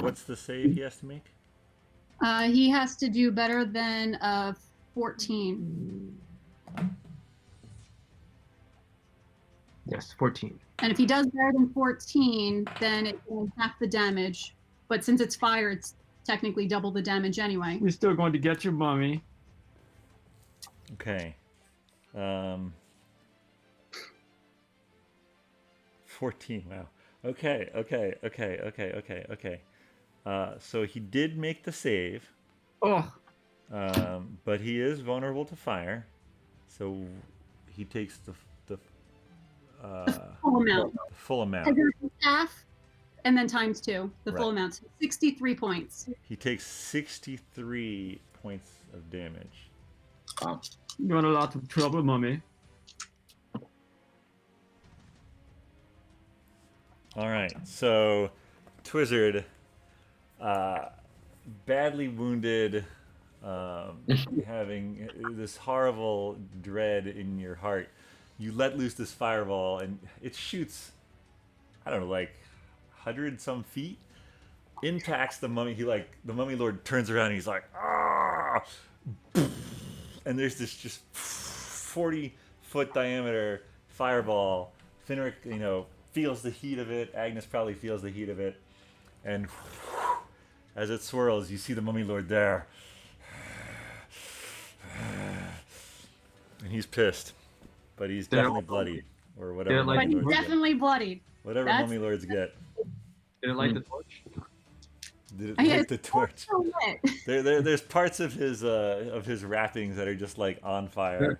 What's the save he has to make? He has to do better than 14. Yes, 14. And if he does better than 14, then it's half the damage. But since it's fire, it's technically double the damage anyway. We're still going to get you, mummy. Okay. 14. Wow. Okay. So he did make the save, Oh, but he is vulnerable to fire. So he takes the Full amount. full amount. Because it's half, and then times 2, the full Right. amount. So 63 points. He takes 63 points of damage. Wow. you're in a lot of trouble, mummy. All right, so Twizzard, badly wounded, having this horrible dread in your heart, you let loose this fireball, and it shoots, I don't know, like 100 some feet, impacts the mummy. The mummy lord turns around and he's like, ah! And there's this just 40-foot diameter fireball. Finric, feels the heat of it. Agnes probably feels the heat of it. And as it swirls, you see the mummy lord there. And he's pissed. But he's definitely bloodied. Or whatever like- But mummy he's lords definitely bloodied. get. Whatever that's- mummy lords get. Did it light the torch? Did it I light guess the torch? So lit. There's parts of his wrappings that are just like on fire.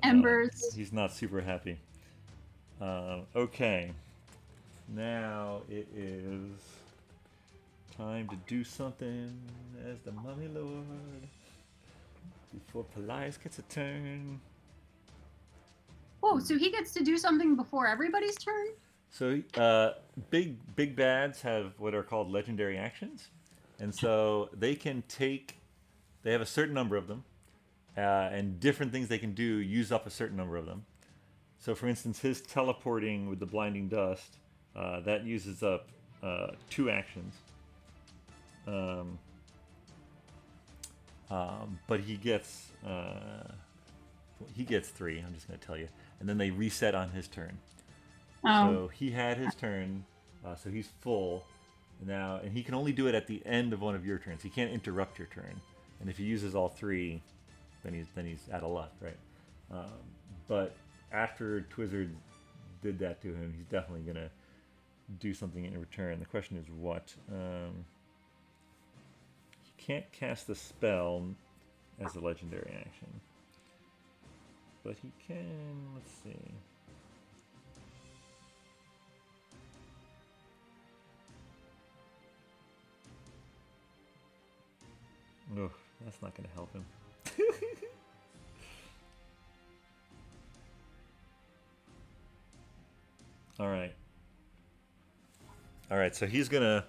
Embers. He's not super happy. Okay. Now it is time to do something as the mummy lord before Paelias gets a turn. Whoa, so he gets to do something before everybody's turn? So big bads have what are called legendary actions, and so they have a certain number of them, and different things they can do use up a certain number of them. So for instance, his teleporting with the blinding dust, that uses up 2 actions. But he gets 3, I'm just going to tell you. And then they reset on his turn. Oh, So he had his turn, so he's full now, and he can only do it at the end of one of your turns. He can't interrupt your turn, and if he uses all 3, then he's out of luck, right? But after Twizzard did that to him, he's definitely gonna do something in return. The question is what? He can't cast the spell as a legendary action. But he can, let's see. Oh, that's not going to help him. Alright. Alright, so he's going to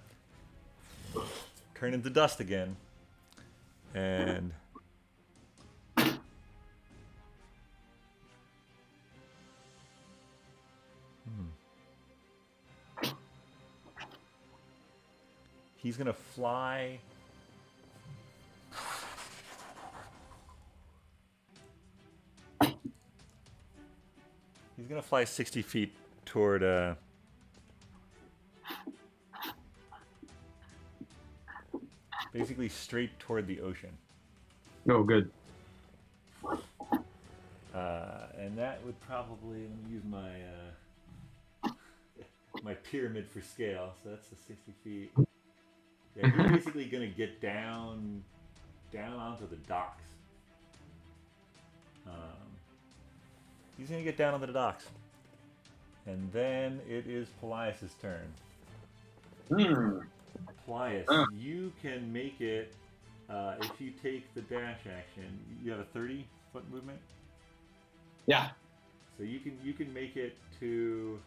turn into dust again. And... he's going to fly... He's going to fly 60 feet toward... basically straight toward the ocean. Oh, good. And that would probably, let me use my my pyramid for scale. So that's the 60 feet. Yeah, he's basically gonna get down onto the docks. He's gonna get down onto the docks, and then it is Paelias' turn. Paelias, you can make it if you take the dash action. You have a 30-foot movement. Yeah. So you can make it to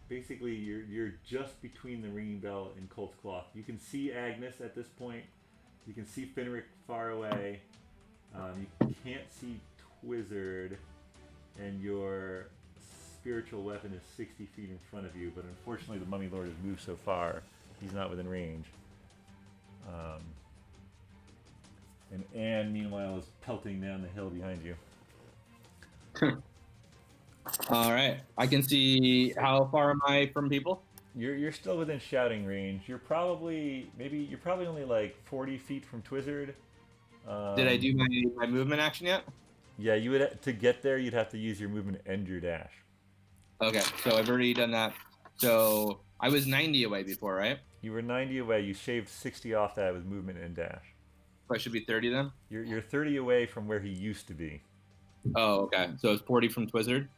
basically you're just between the ringing bell and Colt's Cloth. You can see Agnes at this point. You can see Finric far away. You can't see Twizzard, and your spiritual weapon is 60 feet in front of you. But unfortunately, the Mummy Lord has moved so far, he's not within range. And Anne, meanwhile, is pelting down the hill behind you. All right. I can see. How far am I from people? You're still within shouting range. You're probably only like 40 feet from Twizzard. Did I do my movement action yet? Yeah, you would to get there. You'd have to use your movement and your dash. Okay, so I've already done that. So I was 90 away before, right? You were 90 away. You shaved 60 off that with movement and dash. So I should be 30 then? You're 30 away from where he used to be. Oh, okay. So it's 40 from Twizzard?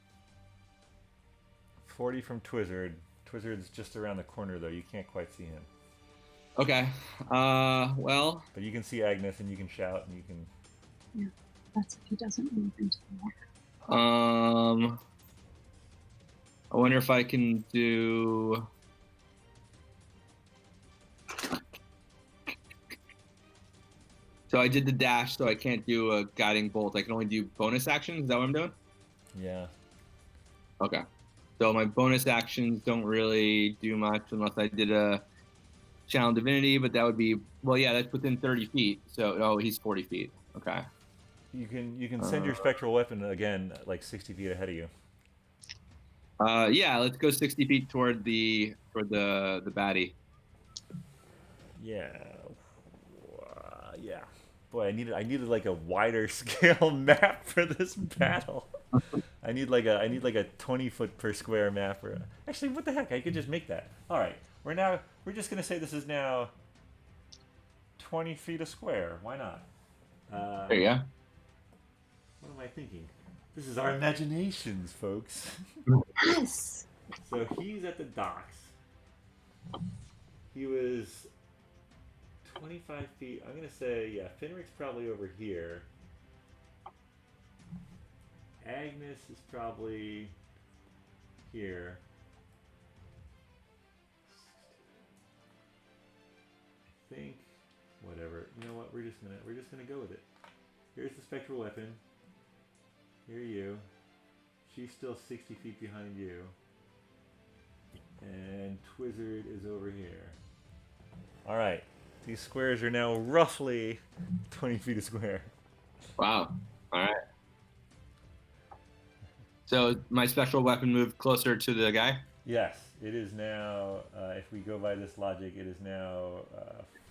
40 from Twizzard. Twizzard's just around the corner, though. You can't quite see him. Okay. Well. But you can see Agnes, and you can shout, and you can... Yeah, that's if he doesn't move into the water. I wonder if I can do... So I did the dash, so I can't do a guiding bolt. I can only do bonus actions. Is that what I'm doing? Yeah. Okay. So my bonus actions don't really do much unless I did a channel divinity, but that would be, well, yeah, that's within 30 feet. So, oh, he's 40 feet. Okay. You can send your spectral weapon again, like 60 feet ahead of you. Yeah, let's go 60 feet toward the baddie. Yeah. Yeah. Boy, I needed like a wider scale map for this battle. I need like a 20-foot per square map. Actually, what the heck? I could just make that. All right. We're just gonna say this is now 20 feet a square. Why not? There you go. What am I thinking? This is our imaginations, folks. Yes. So he's at the docks. He was 25 feet. I'm going to say, yeah, Finric's probably over here. Agnes is probably here. I think, whatever. You know what? We're just gonna go with it. Here's the spectral weapon. Here you. She's still 60 feet behind you. And Twizzard is over here. Alright. These squares are now roughly 20 feet a square. Wow. Alright. So my special weapon moved closer to the guy? Yes. It is now, if we go by this logic, it is now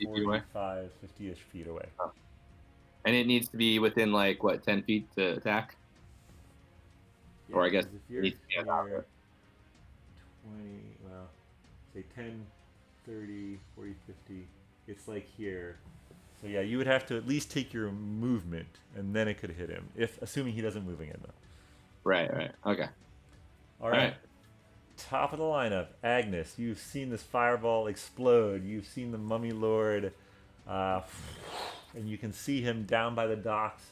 45, 50-ish feet away. Oh. And it needs to be within, like, what, 10 feet to attack? Yeah, or I guess if you're it needs to be about 20, well, say 10 30, 40, 50. It's like here. So yeah, you would have to at least take your movement, and then it could hit him. Assuming he doesn't move again, though. Right. Okay. All right. Top of the lineup, Agnes. You've seen this fireball explode. You've seen the Mummy Lord, and you can see him down by the docks.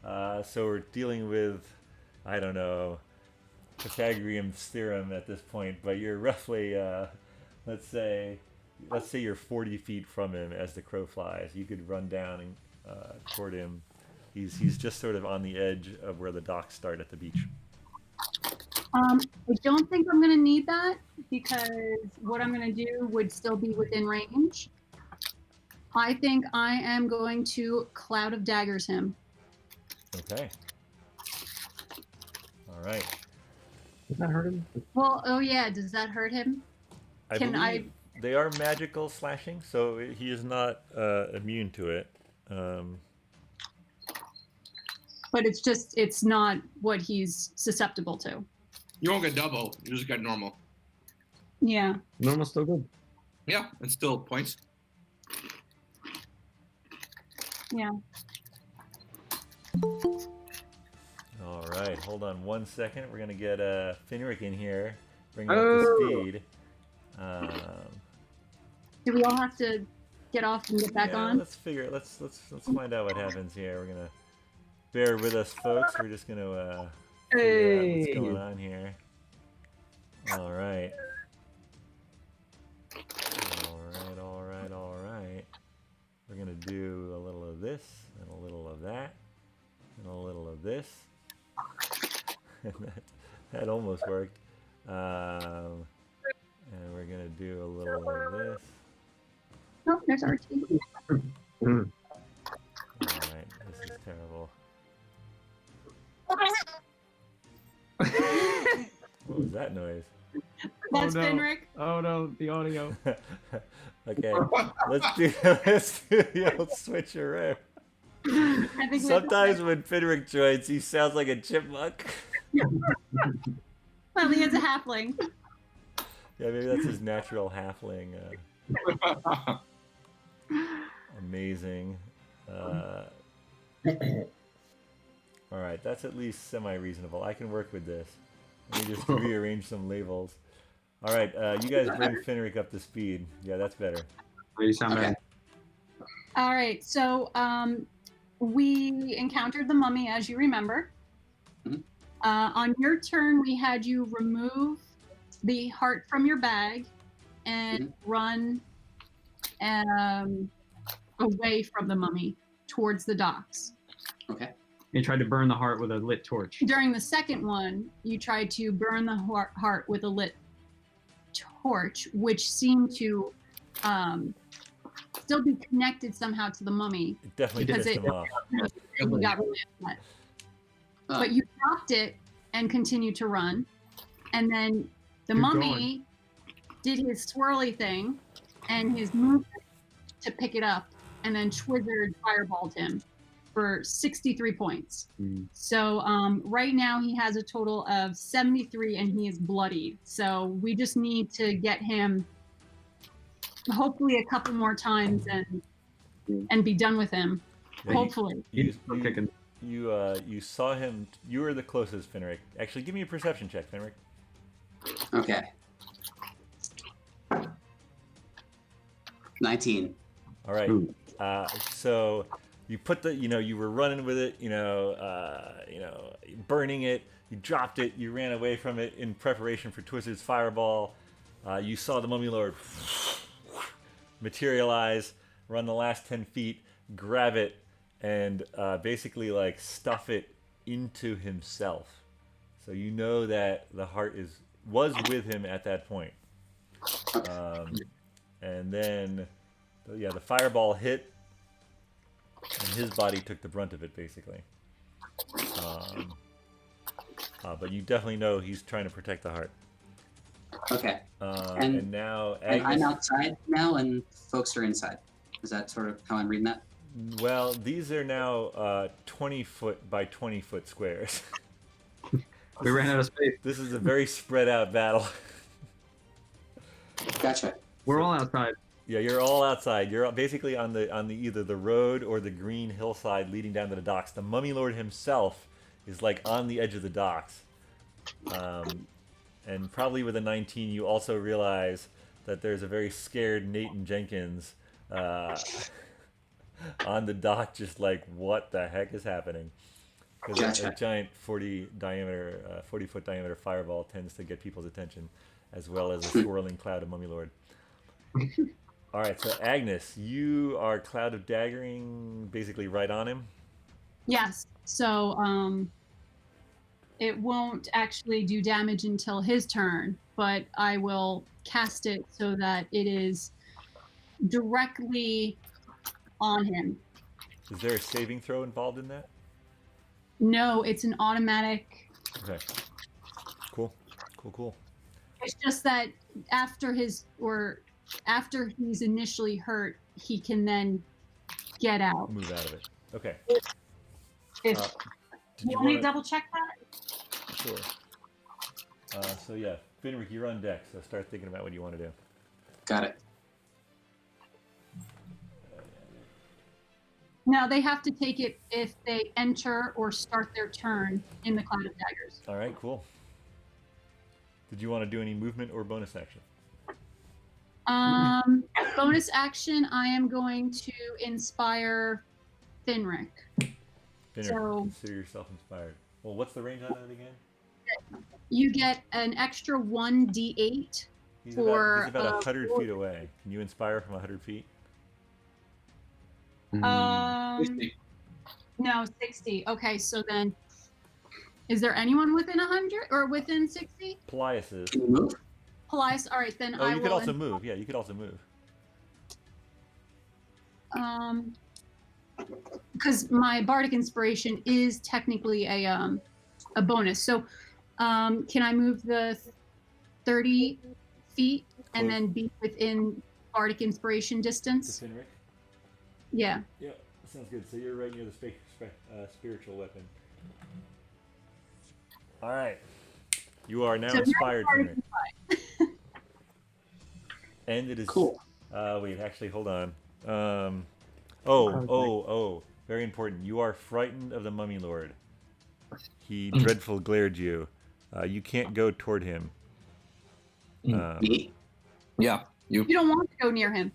So we're dealing with, I don't know, Pythagorean theorem at this point, but you're roughly, let's say you're 40 feet from him as the crow flies. You could run down and toward him. He's just sort of on the edge of where the docks start at the beach. I don't think I'm going to need that because what I'm going to do would still be within range. I think I am going to Cloud of Daggers him. Okay. All right. Does that hurt him? Well, oh yeah, does that hurt him? I believe they are magical slashing, so he is not immune to it. But it's not what he's susceptible to. You won't get double. You just get normal. Yeah. Normal's still good. Yeah, it's still points. Yeah. All right, hold on 1 second. We're gonna get Finric in here, bring him up to speed. Do we all have to get off and get back on? Let's find out what happens here. We're gonna bear with us, folks. We're just gonna figure out what's going on here. All right. We're gonna do a little of this and a little of that and a little of this. that almost worked. And we're gonna do a little of this. Oh, there's RT. All right, this is terrible. What was that noise? That's no. Finric. Oh no, the audio. Okay, let's do the old switcheroo. I think Sometimes when Finric joins, he sounds like a chipmunk. Well, he is a halfling. Yeah, maybe that's his natural halfling. Amazing. All right, that's at least semi-reasonable. I can work with this. Let me just rearrange some labels. All right, you guys bring Finric up to speed. Yeah, that's better. You sound bad. All right, so we encountered the mummy, as you remember. Mhm. On your turn, we had you remove the heart from your bag and run away from the mummy towards the docks. Okay. He tried to burn the heart with a lit torch. During the second one, you tried to burn the heart with a lit torch, which seemed to still be connected somehow to the mummy. It definitely Because pissed him off. You got really upset. But you dropped it and continued to run. And then the Keep mummy did his swirly thing and his movement to pick it up, and then Twizzard fireballed him for 63 points. So right now he has a total of 73 and he is bloodied. So we just need to get him hopefully a couple more times and be done with him. Yeah, Hopefully. You saw him. You were the closest, Finric. Actually, give me a perception check, Finric. Okay. 19. All right. So you put you were running with it, burning it. You dropped it. You ran away from it in preparation for Twizzard's fireball. You saw the Mummy Lord materialize, run the last 10 feet, grab it, and basically like stuff it into himself. So you know that the heart was with him at that point. And then, the fireball hit, and his body took the brunt of it, basically. But you definitely know he's trying to protect the heart. Okay. And now And I'm Agnes, outside now, and folks are inside. Is that sort of how I'm reading that? well, these are now 20-foot by 20-foot squares. We ran out of space. This is a very spread out battle. Gotcha. We're all outside. Yeah, you're all outside. You're basically on the either the road or the green hillside leading down to the docks. The Mummy Lord himself is like on the edge of the docks. And probably with a 19, you also realize that there's a very scared Nathan Jenkins on the dock, just like, what the heck is happening? Because Gotcha. a giant 40-foot diameter fireball tends to get people's attention, as well as a swirling cloud of Mummy Lord. All right, so Agnes, you are cloud of daggering basically right on him. Yes. So it won't actually do damage until his turn, but I will cast it so that it is directly on him. Is there a saving throw involved in that? No, it's an automatic. Okay. Cool. Cool. It's just that after he's initially hurt, he can then get out. Move out of it. Okay. If Did you want me to double check that? Sure. So yeah, Finric, you're on deck. So start thinking about what you want to do. Got it. Now they have to take it if they enter or start their turn in the cloud of daggers. All right. Cool. Did you want to do any movement or bonus action? Bonus action, I am going to inspire Finric. Finric, So- consider yourself inspired. Well, what's the range on that again? You get an extra 1d8 He's for about 100 feet away. Can you inspire from 100 feet? No, 60. Okay, so then is there anyone within 100 or within 60? Paelias is. Can you move? Paelias, all right, then Oh, I you will. could also move. Yeah, you could also move. Because my bardic inspiration is technically a bonus. So, can I move the 30 feet and Close. then be within bardic inspiration To distance? Finric? Yeah. Yeah, sounds good. So you're right near the spiritual weapon. All right. You are now So inspired, bardic Finric. And it is Cool. Wait, actually, hold on. Very important. You are frightened of the Mummy Lord. He dreadful glared you. You can't go toward him. Me? Yeah, You don't want to go near him.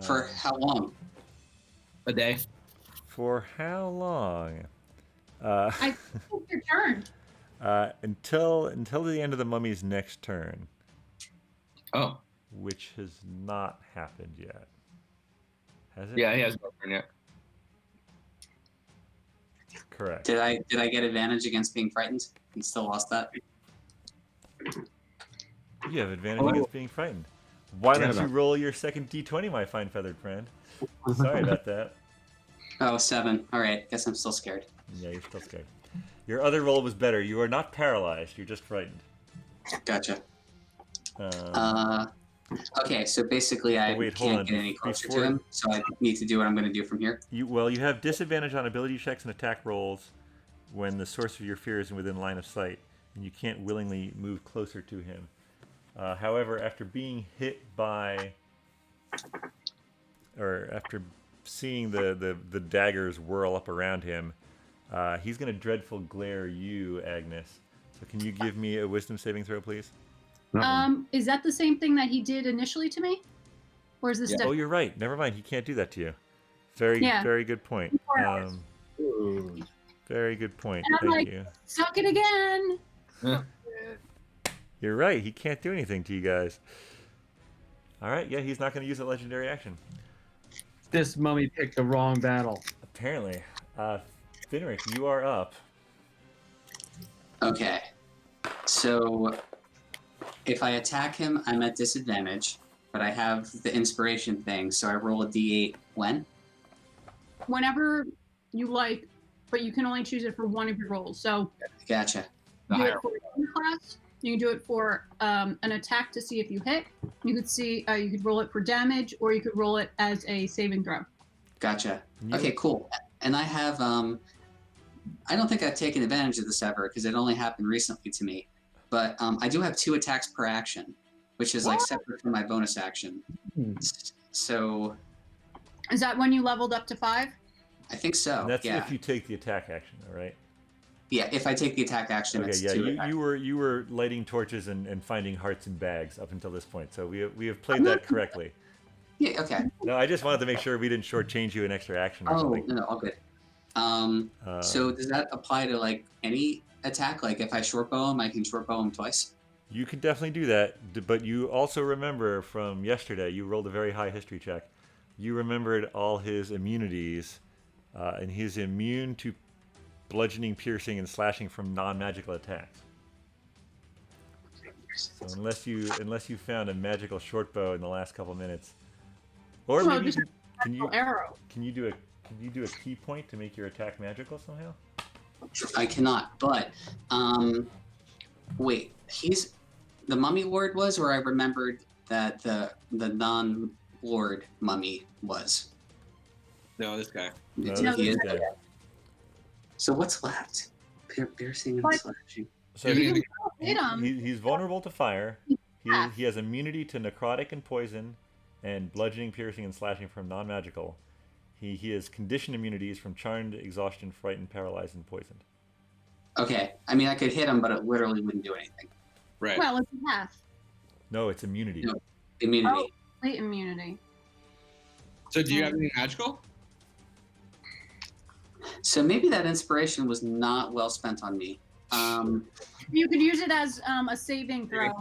For how long? a day. For how long? I think your turn. Until the end of the mummy's next turn, Oh, which has not happened yet. Has it? yeah, he has no turn yet. Correct. Did I get advantage against being frightened? You still lost that? You have advantage Oh. against being frightened. Why Forgot don't you about roll your second d20, my fine feathered friend? Sorry about that. Oh, 7. All right. Guess I'm still scared. Yeah, you're still scared. Your other roll was better. You are not paralyzed. You're just frightened. Gotcha. Um, Okay, so basically I wait, hold can't on. get any closer Before- to him, so I need to do what I'm going to do from here. you have disadvantage on ability checks and attack rolls when the source of your fear is within line of sight, and you can't willingly move closer to him. However, after being hit by, or after seeing the daggers whirl up around him, he's going to dreadful glare you, Agnes. So can you give me a wisdom saving throw, please? Is that the same thing that he did initially to me? Or is this Yeah. Oh, different? you're right. Never mind. He can't do that to you. Very, Yeah. very good point. Ooh. Very good point. And I'm Thank like- you. Suck it again. You're right. He can't do anything to you guys. All right. Yeah, he's not going to use a legendary action. This mummy picked the wrong battle. Apparently. Finric, you are up. Okay. So if I attack him, I'm at disadvantage, but I have the inspiration thing, so I roll a d8 when? Whenever you like, but you can only choose it for one of your rolls. So Gotcha. The do higher it for one class. You can do it for an attack to see if you hit. You could roll it for damage, or you could roll it as a saving throw. Gotcha. You- Okay, cool. And I have, I don't think I've taken advantage of this ever because it only happened recently to me. But I do have 2 attacks per action. which is like separate from my bonus action. So Is that when you leveled up to 5? I think so. And that's yeah. if you take the attack action, all right? Yeah, if I take the attack action, Okay, it's yeah, 2 attacks. you were lighting torches and finding hearts in bags up until this point, so we have played that correctly. Yeah, okay. No, I just wanted to make sure we didn't shortchange you an extra action or Oh, something. no, all good. So does that apply to like any attack? Like if I short bow him, I can short bow him twice? You can definitely do that, but you also remember from yesterday, you rolled a very high history check. You remembered all his immunities, and he's immune to bludgeoning, piercing, and slashing from non-magical attacks. So unless you found a magical short bow in the last couple minutes, or Well, maybe just can you Arrow. do a key point to make your attack magical somehow? I cannot, but wait, the mummy lord was, or I remembered that the non-lord mummy was. No, this guy. No, No, this is this dead. So what's left? Piercing and What? slashing. So You can Hit him. he's vulnerable to fire. Yeah. He has immunity to necrotic and poison, and bludgeoning, piercing, and slashing from non-magical. He has conditioned immunities from charmed, exhaustion, frightened, paralyzed, and poisoned. Okay, I mean I could hit him, but it literally wouldn't do anything. Right. Well, it's a half. No, it's immunity. No. Immunity. Oh. Complete immunity. So do you have anything magical? So maybe that inspiration was not well spent on me. You could use it as a saving throw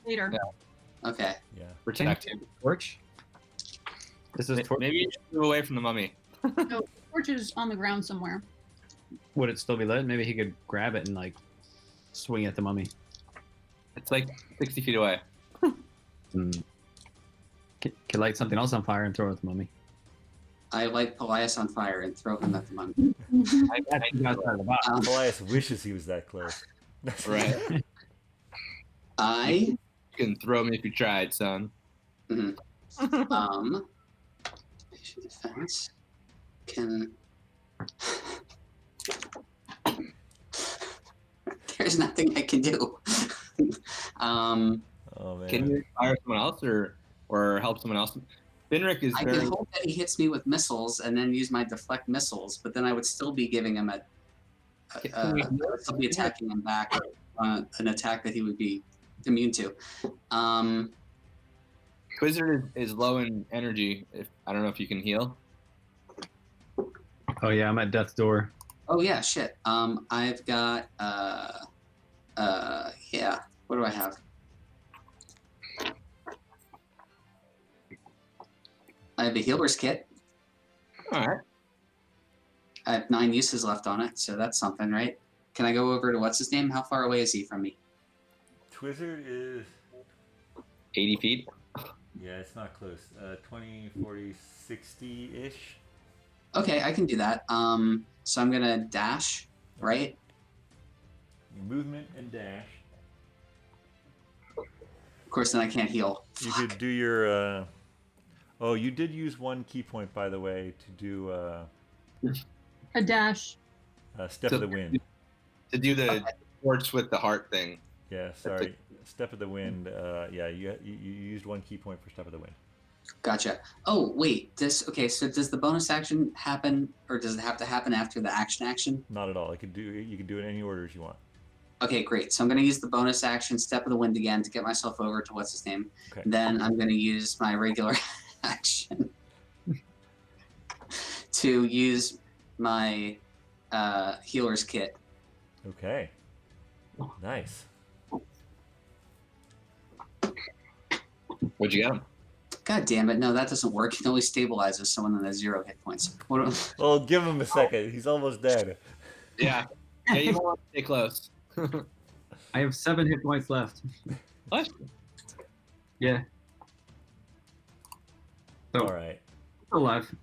later. Yeah. Okay. Yeah. Protect him. Torch. This is torch. Maybe you should move away from the mummy. So the torch is on the ground somewhere. Would it still be lit? Maybe he could grab it and like swing at the mummy. It's like 60 feet away. Could light something else on fire and throw it at the mummy. I light Paelias on fire and throw him at the mummy. I think outside the box. Paelias wishes he was that close. Right. I You can throw me if you tried, son. patient defense can. There's nothing I can do. Oh man. Can you inspire someone else or help someone else? Finric is I very. can hope that he hits me with missiles and then use my deflect missiles, but then I would still be giving him I would still be attacking him back on an attack that he would be immune to. Wizard is low in energy. I don't know if you can heal. Oh yeah, I'm at death's door. Oh yeah, shit. I've got yeah. What do I have? I have a healer's kit. All right. I have 9 uses left on it, so that's something, right? Can I go over to what's his name? How far away is he from me? Twizzard is 80 feet. yeah, it's not close. 20, 40, 60-ish. Okay, I can do that. So I'm gonna dash, right? Movement and dash. Of course, then I can't heal. You could do your. Oh, you did use one key point, by the way, to do A dash. Step of the Wind. To do the torch with the heart thing. Yeah, sorry. Step of the Wind. Yeah, you used one key point for Step of the Wind. Gotcha. Oh wait, okay. So does the bonus action happen, or does it have to happen after the action? Not at all. You can do it in any order as you want. Okay, great. So I'm going to use the bonus action, Step of the Wind again, to get myself over to what's his name. Okay. Then I'm going to use my regular action to use my healer's kit. Okay. Nice. What'd you get him? God damn it! No, that doesn't work. It only stabilizes someone that has 0 hit points. Well, give him a second. He's almost dead. Yeah. Yeah, you don't want to stay close. I have 7 hit points left. What? Yeah. So All right. alive.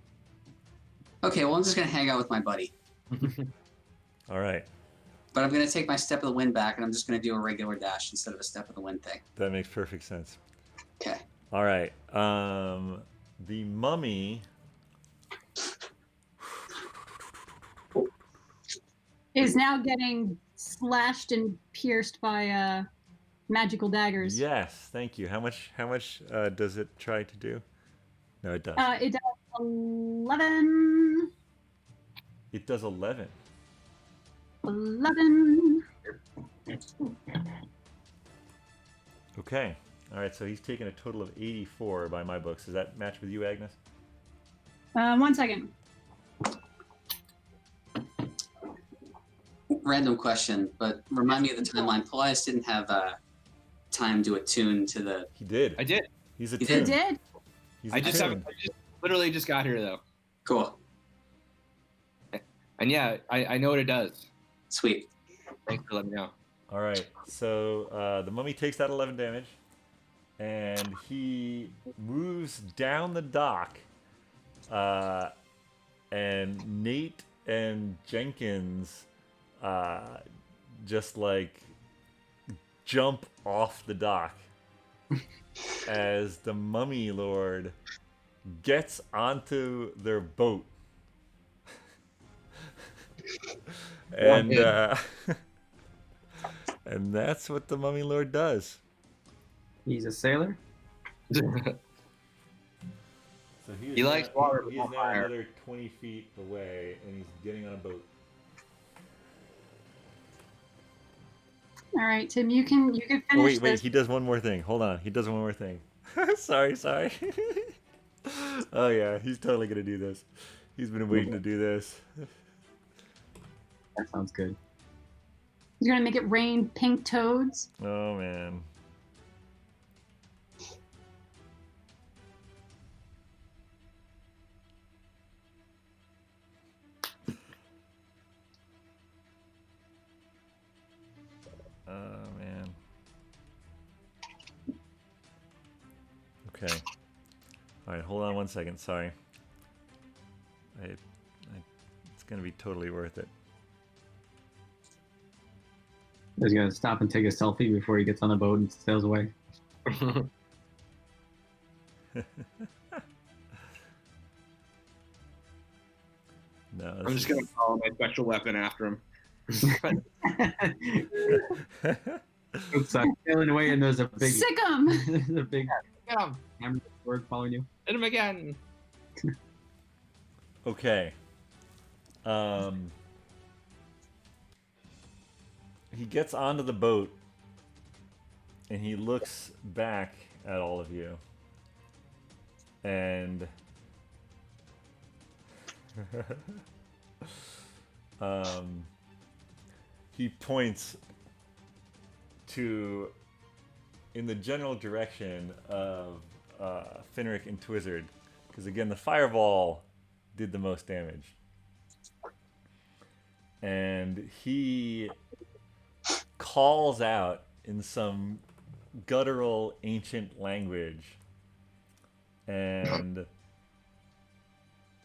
Okay, well I'm just going to hang out with my buddy. All right. But I'm going to take my Step of the Wind back, and I'm just going to do a regular dash instead of a Step of the Wind thing. That makes perfect sense. Okay. All right. The mummy. Is now getting slashed and pierced by magical daggers. Yes, thank you. How much does it try to do? No, it does. It does 11. It does 11. 11. Okay. All right, so he's taken a total of 84 by my books. Does that match with you, Agnes? 1 second. Random question, but remind me of the timeline. Paelias didn't have time to attune to the. He did. I did. He's He attuned. It did. He's I just attuned. literally just got here though. Cool. And yeah, I know what it does. Sweet. Thanks for letting me know. All right, so the mummy takes that 11 damage, and he moves down the dock, and Nate and Jenkins just like jump off the dock as the mummy lord gets onto their boat. And and that's what the mummy lord does. He's a sailor. So He likes water He is on now fire. another 20 feet away, and he's getting on a boat. All right, Tim, you can finish Oh wait, this. he does one more thing. Hold on, he does one more thing. sorry. Oh yeah, he's totally gonna do this. He's been waiting to do this. That sounds good. You're gonna make it rain pink toads. Oh man. Oh man. Okay. All right, hold on 1 second. Sorry. It's gonna be totally worth it. He's gonna stop and take a selfie before he gets on the boat and sails away. No, I'm just gonna follow my special weapon after him. Oops, I'm sailing away and there's a big, Sick 'em. there's a big Get him! hammer bird following you. Hit him again! Okay. He gets onto the boat and he looks back at all of you. And he points to in the general direction of Finric and Twizzard, because again the fireball did the most damage, and he calls out in some guttural ancient language, and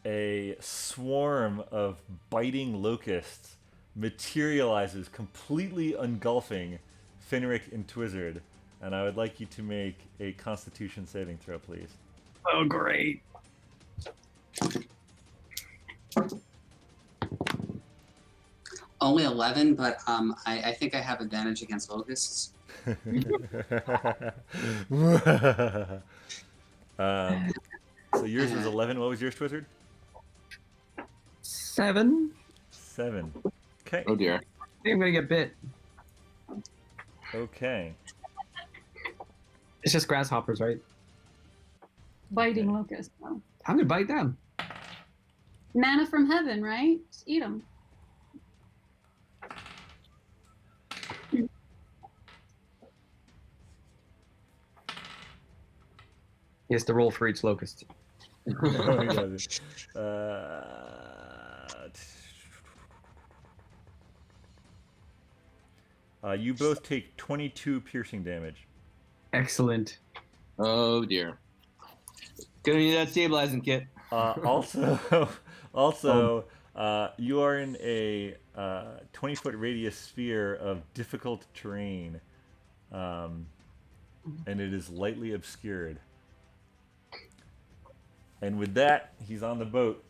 a swarm of biting locusts materializes, completely engulfing Finric and Twizzard. And I would like you to make a Constitution saving throw, please. Oh, great. Only 11, but I think I have advantage against locusts. So yours was 11. What was yours, Twizzard? 7. 7. Okay. Oh dear. I think I'm gonna get bit. Okay. It's just grasshoppers, right? Biting locust. Oh. I'm gonna bite them. Manna from heaven, right? Just eat them. He has to roll for each locust. No, he doesn't. You both take 22 piercing damage. Excellent. Oh dear. Gonna need that stabilizing kit. Also, you are in a 20-foot radius sphere of difficult terrain, and it is lightly obscured. And with that, he's on the boat,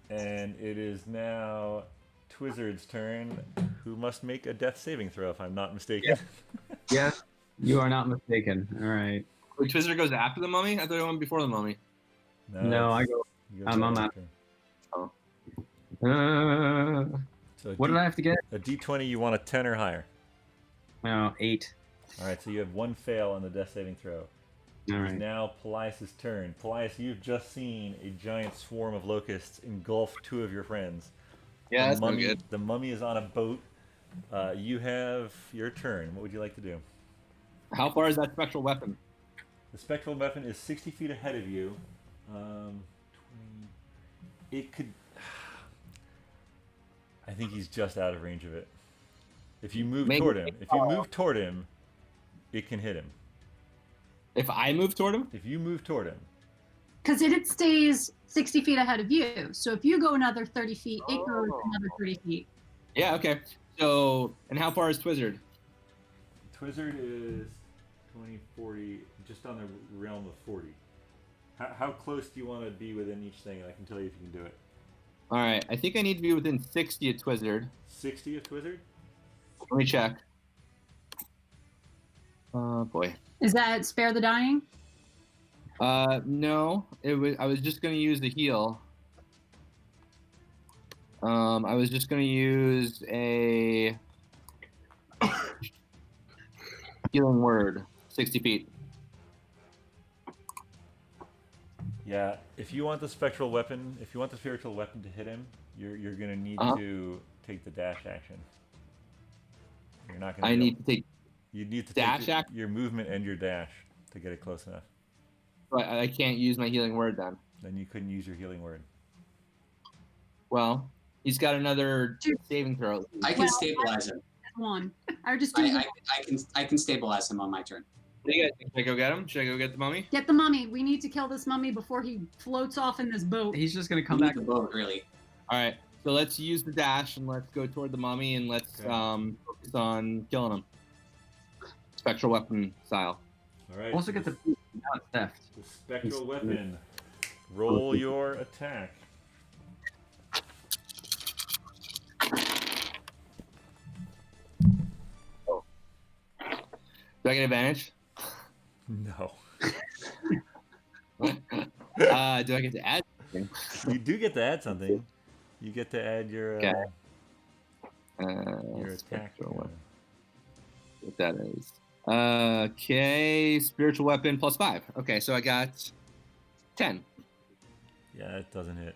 and it is now Twizzard's turn, who must make a death saving throw, if I'm not mistaken. Yes, you are not mistaken. All right. Wait, Twizzler goes after the mummy? I thought it went before the mummy. No, I it's- go. you go I'm right after. after. So What did I have to get? A D20, you want a 10 or higher. No, 8. All right, so you have one fail on the death saving throw. All It's right. now Paelias' turn. Paelias, you've just seen a giant swarm of locusts engulf 2 of your friends. Yeah, the that's no mummy, good. The mummy is on a boat. You have your turn. What would you like to do? How far is that spectral weapon? The spectral weapon is 60 feet ahead of you. 20, it could... I think he's just out of range of it. If you move toward him, it can hit him. If I move toward him? If you move toward him. Because it stays 60 feet ahead of you. So if you go another 30 feet, it goes another 30 feet. Yeah, okay. So, and how far is Twizzard? Twizzard is 20, 40, just on the realm of 40. How close do you want to be within each thing? And I can tell you if you can do it. All right, I think I need to be within 60 of Twizzard. 60 of Twizzard? Let me check. Oh boy. Is that spare the dying? No. I was just gonna use the heal. I was just gonna use a healing word. 60 feet. Yeah, if you want the spectral weapon, if you want the spiritual weapon to hit him, you're gonna need to take the dash action. You're not gonna. I need to take. You need to dash take action? your movement and your dash to get it close enough. But I can't use my healing word then. Then you couldn't use your healing word. Well, he's got another saving throw. I can stabilize him. One. I just do I can stabilize him on my turn. What do you guys think? Should I go get him? Should I go get the mummy? get the mummy. We need to kill this mummy before he floats off in this boat. He's just gonna come We need back. the boat, really. All right. So let's use the dash and let's go toward the mummy and let's focus on killing him. Spectral weapon style. All right. Also get the now it's theft. the spectral weapon. Roll your attack. Do I get advantage? No. Do I get to add something? You do get to add something. You get to add your Okay. your attack. Spectral weapon. What that is. Okay, spiritual weapon plus 5. Okay, so I got 10. Yeah, it doesn't hit.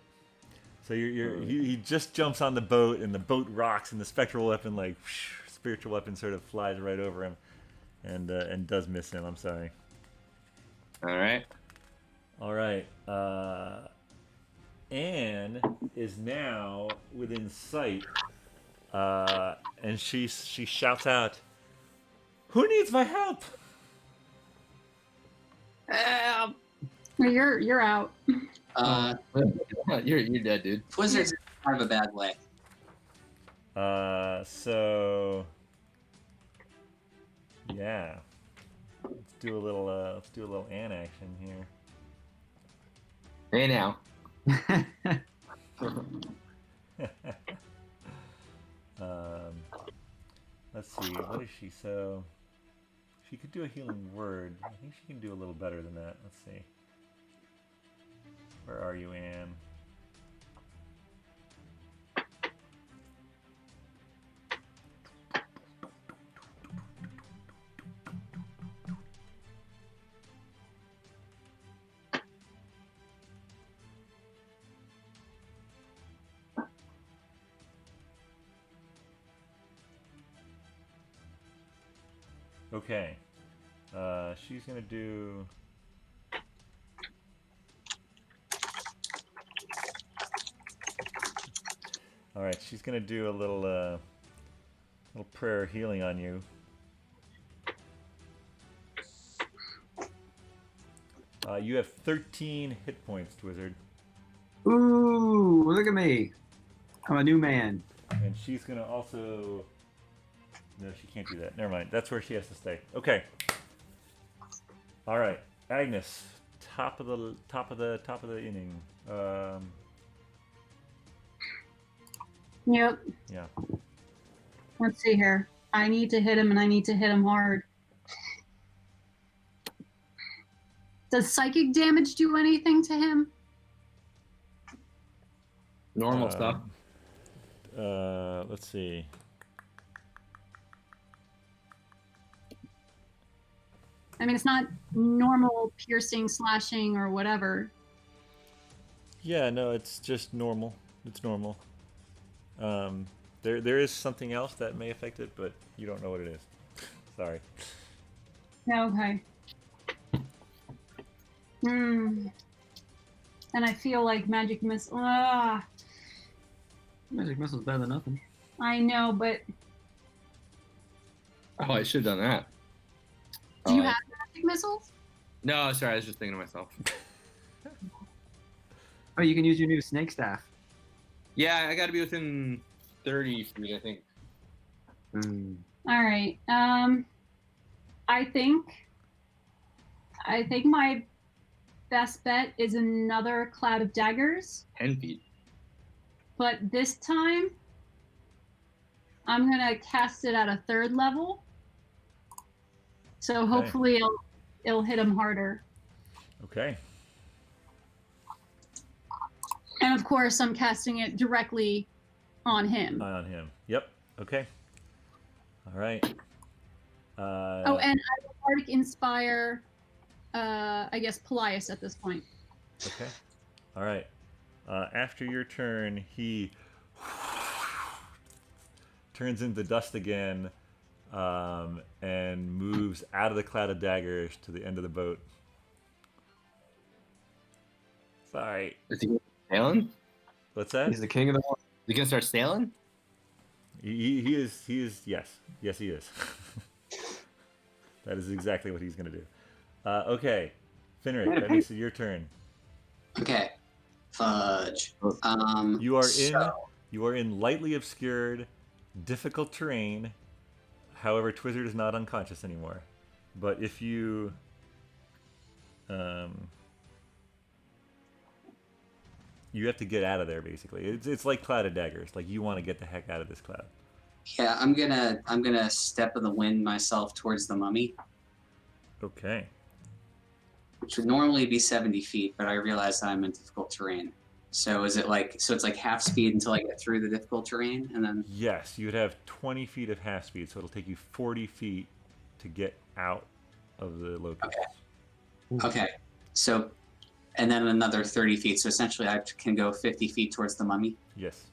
So he just jumps on the boat and the boat rocks and the spectral weapon spiritual weapon sort of flies right over him and does miss him. I'm sorry. All right. All right. Anne is now within sight, and she shouts out, "Who needs my help?" You're out. You're dead, dude. Twizzard's in kind of a bad way. So yeah, let's do a little Anne action here. Hey now. Let's see. What is she? So she could do a healing word. I think she can do a little better than that. Let's see. Where are you, Anne? Okay. She's gonna do. All right, she's gonna do a little prayer healing on you. You have 13 hit points, Wizard, Ooh, look at me. I'm a new man. and she's gonna also. No, she can't do that. Never mind. That's where she has to stay. Okay. All right, Agnes, top of the inning. Yep. Yeah. Let's see here. I need to hit him, and I need to hit him hard. Does psychic damage do anything to him? Normal stuff. Let's see. I mean, it's not normal piercing, slashing, or whatever. Yeah, no, it's just normal. It's normal. There is something else that may affect it, but you don't know what it is. Sorry. Okay. And I feel like magic missile. Magic missile's better than nothing. I know, but Oh, I should have done that. do you Oh, have magic missiles? No, sorry, I was just thinking to myself. Oh, you can use your new snake staff. Yeah, I got to be within 30 feet, I think. All right. I think my best bet is another cloud of daggers, 10 feet. but this time I'm gonna cast it at a 3rd level. So hopefully it'll hit him harder. Okay. And of course, I'm casting it directly on him. On him. Yep. Okay. All right. Oh, and I will Bardic Inspire, I guess, Paelias at this point. Okay. All right. After your turn, he turns into dust again and moves out of the cloud of daggers to the end of the boat. Sorry. Is he sailing? What's that? He's the king of the water. Is he going to start sailing? He is, yes. Yes, he is. That is exactly what he's going to do. Okay. Finric, that makes it your turn. Okay. Fudge. You are in lightly obscured, difficult terrain. However, Twizzard is not unconscious anymore. But if you you have to get out of there basically. It's like Cloud of Daggers. Like you want to get the heck out of this cloud. Yeah, I'm gonna step of the wind myself towards the mummy, Okay. which would normally be 70 feet, but I realize I'm in difficult terrain. So is it like it's like half speed until I get through the difficult terrain, and then Yes, you would have 20 feet of half speed, so it'll take you 40 feet to get out of the locust. okay. So, and then another 30 feet. So essentially, I can go 50 feet towards the mummy. Yes.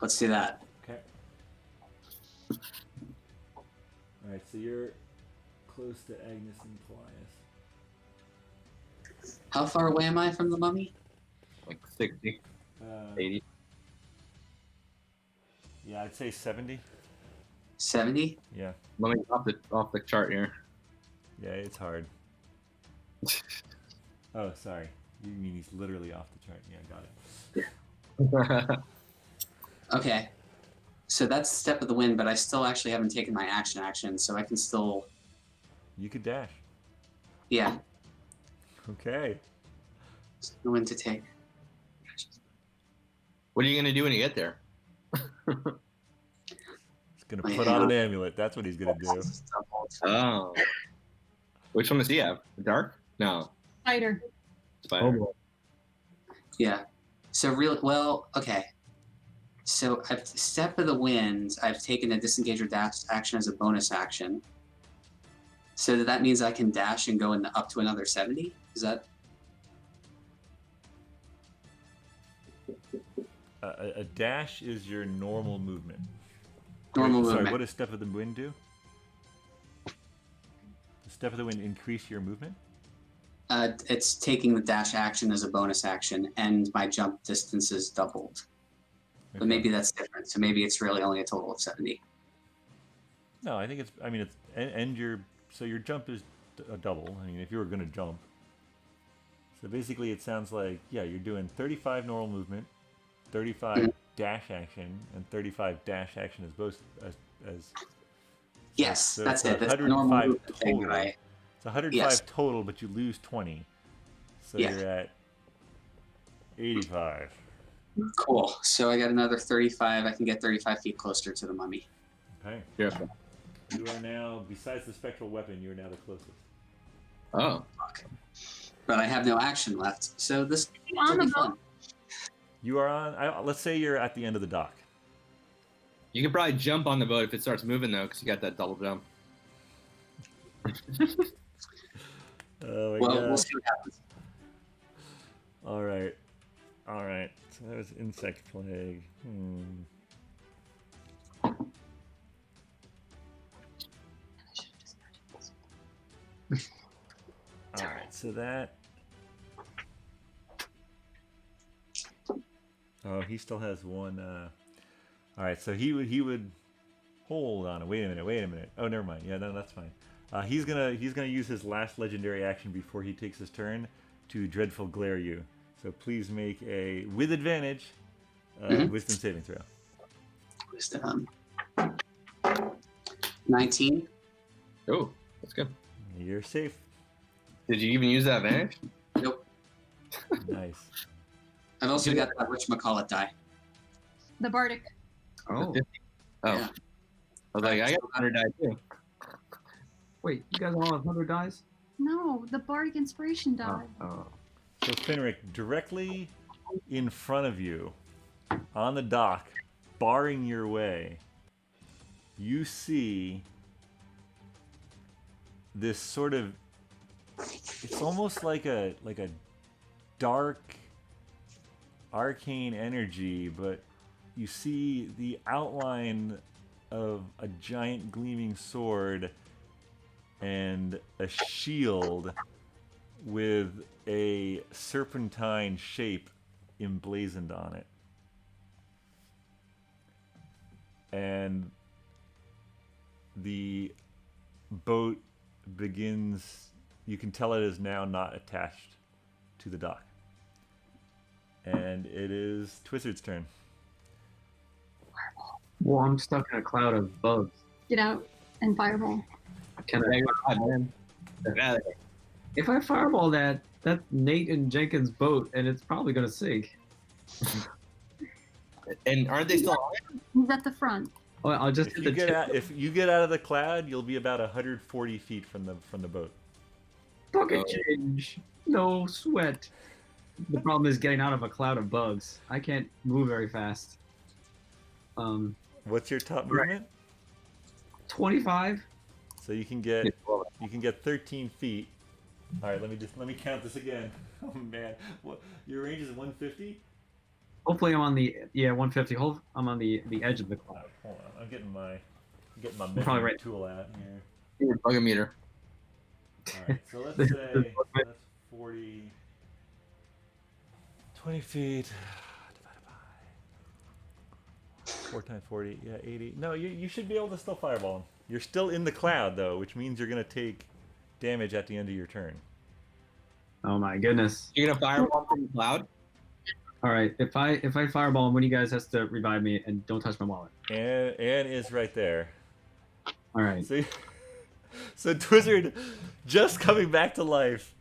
Let's do that. Okay. All right, so you're close to Agnes and Paelias. How far away am I from the mummy? Like 60, 80. Yeah, I'd say 70. 70? Yeah. Let me off the chart here. Yeah, it's hard. Oh, sorry. You mean he's literally off the chart. Yeah, got it. Okay. So that's step of the wind, but I still actually haven't taken my action, so I can still. You could dash. Yeah. Okay. No wind to take. What are you going to do when you get there? He's going to put on an amulet. That's what he's going to do. Oh. Which one does he have? Dark? No. Spider. Spider. Oh, Yeah. So okay. So I've step of the wind. I've taken a disengage or dash action as a bonus action. So that means I can dash and go up to another 70. Is that? A dash is your normal movement. Normal Sorry, movement. what does Step of the Wind do? Does Step of the Wind increase your movement? It's taking the dash action as a bonus action, and my jump distance is doubled. Okay. But maybe that's different. So maybe it's really only a total of 70. No, I think it's. I mean, it's and your jump is a double. I mean, if you were going to jump. So basically, it sounds like you're doing 35 normal movement, 35 dash action, and 35 dash action as both as. Yes, so that's it's it. That's the normal 105 movement thing, total. right? It's 105 Yes. total, but you lose 20. So Yeah. you're at 85. Cool. So I got another 35. I can get 35 feet closer to the mummy. Okay. Careful. You are now, besides the spectral weapon, you are now the closest. Oh. Fuck. but I have no action left. So this On will the be fun. boat. You are on. Let's say you're at the end of the dock. You can probably jump on the boat if it starts moving though, because you got that double jump. Oh my Well, god. we'll see what happens. All right. So that was insect plague. All right. So that. Oh, he still has one. All right. So he would. Hold on. Wait a minute. Oh, never mind. Yeah, no, that's fine. He's gonna use his last legendary action before he takes his turn to dreadful glare you. So please make a with advantage wisdom saving throw. Wisdom. 19. Oh, that's good. You're safe. Did you even use that advantage? Nope. Nice. I've also got that whatchamacallit die. The bardic. Oh, Oh, Yeah. I was like, I got 100 die too. wait, you guys all have 100 dice? No, the bardic inspiration die. Oh. So Finric, directly in front of you, on the dock, barring your way, you see this sort of. It's almost like a dark, arcane energy, but you see the outline of a giant gleaming sword and a shield with a serpentine shape emblazoned on it. And the boat begins, you can tell it is now not attached to the dock. And it is Twizzard's turn. Well, I'm stuck in a cloud of bugs. Get out and fireball. Can I? Man. If I fireball that, that's Nate and Jenkins' boat, and it's probably gonna sink. And aren't they still on it? He's at the front. Oh, I'll just If hit you the get tip. out, if you get out of the cloud, you'll be about 140 feet from the boat. Pocket change. No sweat. The problem is getting out of a cloud of bugs. I can't move very fast. What's your top Right. movement? 25. So you can get 13 feet. All right, let me count this again. Oh man, what, your range is 150. Hopefully, I'm on the 150. I'm on the edge of the cloud. Hold on, I'm getting my probably measuring right. tool out here. Your bug meter. All right, so let's say that's 40, 20 feet divided by 4 times 40, yeah, 80. No, you should be able to still fireball him. You're still in the cloud though, which means you're gonna take damage at the end of your turn. Oh my goodness. You're gonna fireball from the cloud? All right, if I fireball, one of you guys has to revive me and don't touch my wallet. And is right there. All right. So Twizzard, just coming back to life,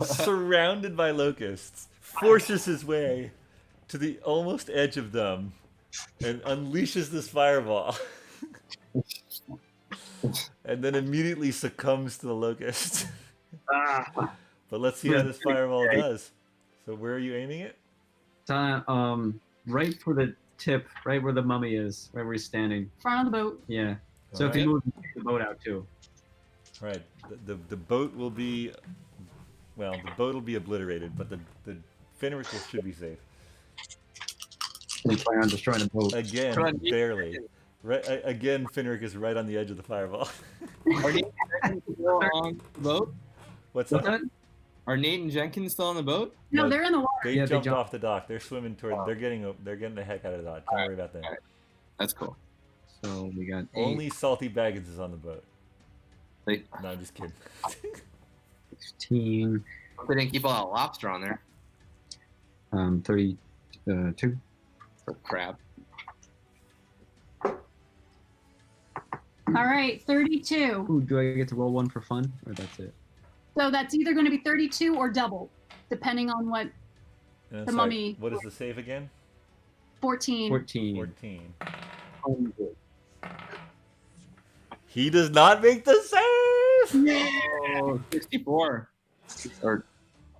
surrounded by locusts, forces his way to the almost edge of them and unleashes this fireball. And then immediately succumbs to the locusts. Ah. But let's see how this fireball does. So where are you aiming it? Right for the tip, right where the mummy is, right where he's standing. Front of the boat. Yeah. So if Alright. you move the boat out too. All right. The boat will be, well, the boat will be obliterated, but the Finric should be safe. You plan on destroying the boat. Again, Try and- barely. Right. Again, Finric is right on the edge of the fireball. Are Nate and Jenkins still on the boat? What's What's that? that? Are Nate and Jenkins still on the boat? No, No. they're in the water. They Yeah, they jumped jumped. off the dock. They're swimming toward. They're getting the heck out of the dock. Don't worry about that. alright. That's cool. So we got 8, Only Salty Baggins is on the boat. They, No, I'm just kidding. 16, they didn't keep all that lobster on there 32. for crab. All right, 32. Ooh, do I get to roll one for fun, or that's it? So that's either going to be 32 or double, depending on what And I'm The sorry, mummy. What is the save again? 14. 14. 14. Oh, He does not make the save. Oh, 64. Or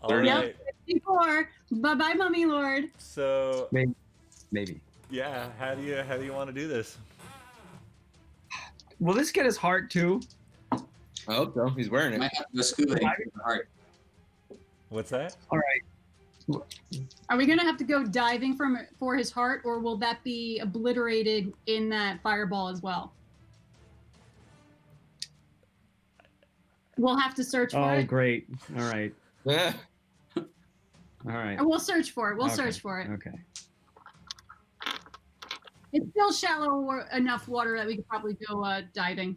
All 30. right. 54. Bye-bye, Mummy Lord. So Maybe. yeah, how do you want to do this? Will this get his heart too? I hope so. He's wearing it. Might have to go scuba diving for the heart. What's that? All right. Are we gonna have to go diving for his heart, or will that be obliterated in that fireball as well? We'll have to search for Oh, it. great. All right. Yeah. All right. We'll search for it. We'll Okay. search for it. Okay. It's still shallow enough water that we could probably go diving.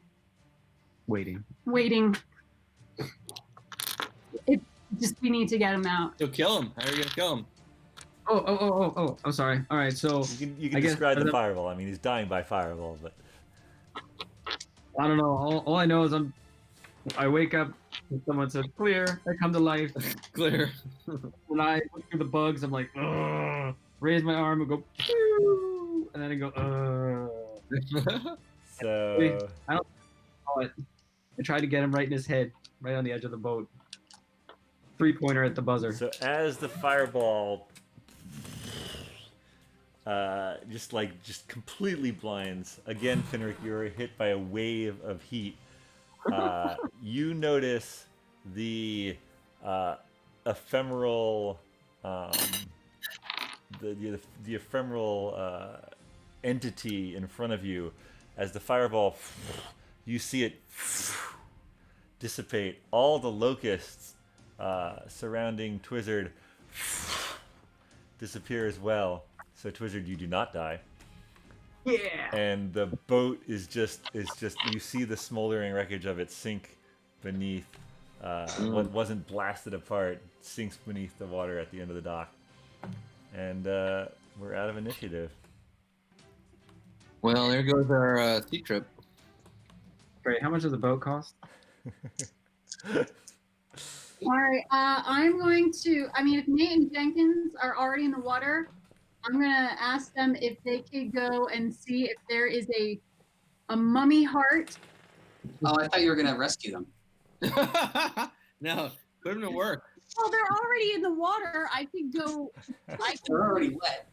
Waiting. Waiting. It just we need to get him out. So kill him. How are you gonna kill him? Oh. I'm sorry. All right. So You can I guess describe the the- fireball. I mean, he's dying by fireball, but I don't know. All I know is I wake up and someone says clear. I come to life. Clear. When I look through the bugs, I'm like, ugh. Raise my arm and go, pew, and then I go, so I tried to get him right in his head, right on the edge of the boat. 3-pointer at the buzzer. so as the fireball just completely blinds again, Finric, you're hit by a wave of heat. You notice the ephemeral the ephemeral entity in front of you. As the fireball, you see it dissipate. All the locusts surrounding Twizzard disappear as well. So Twizzard, you do not die. Yeah. And the boat is just you see the smoldering wreckage of it sink beneath what wasn't blasted apart, sinks beneath the water at the end of the dock. And we're out of initiative. Well, there goes our sea trip. Great. How much does the boat cost? All right. I'm going to. I mean, if Nate and Jenkins are already in the water, I'm gonna ask them if they could go and see if there is a mummy heart. Oh, I thought you were gonna rescue them. No, put him to work. Well, they're already in the water. I could go. I could They're already wet.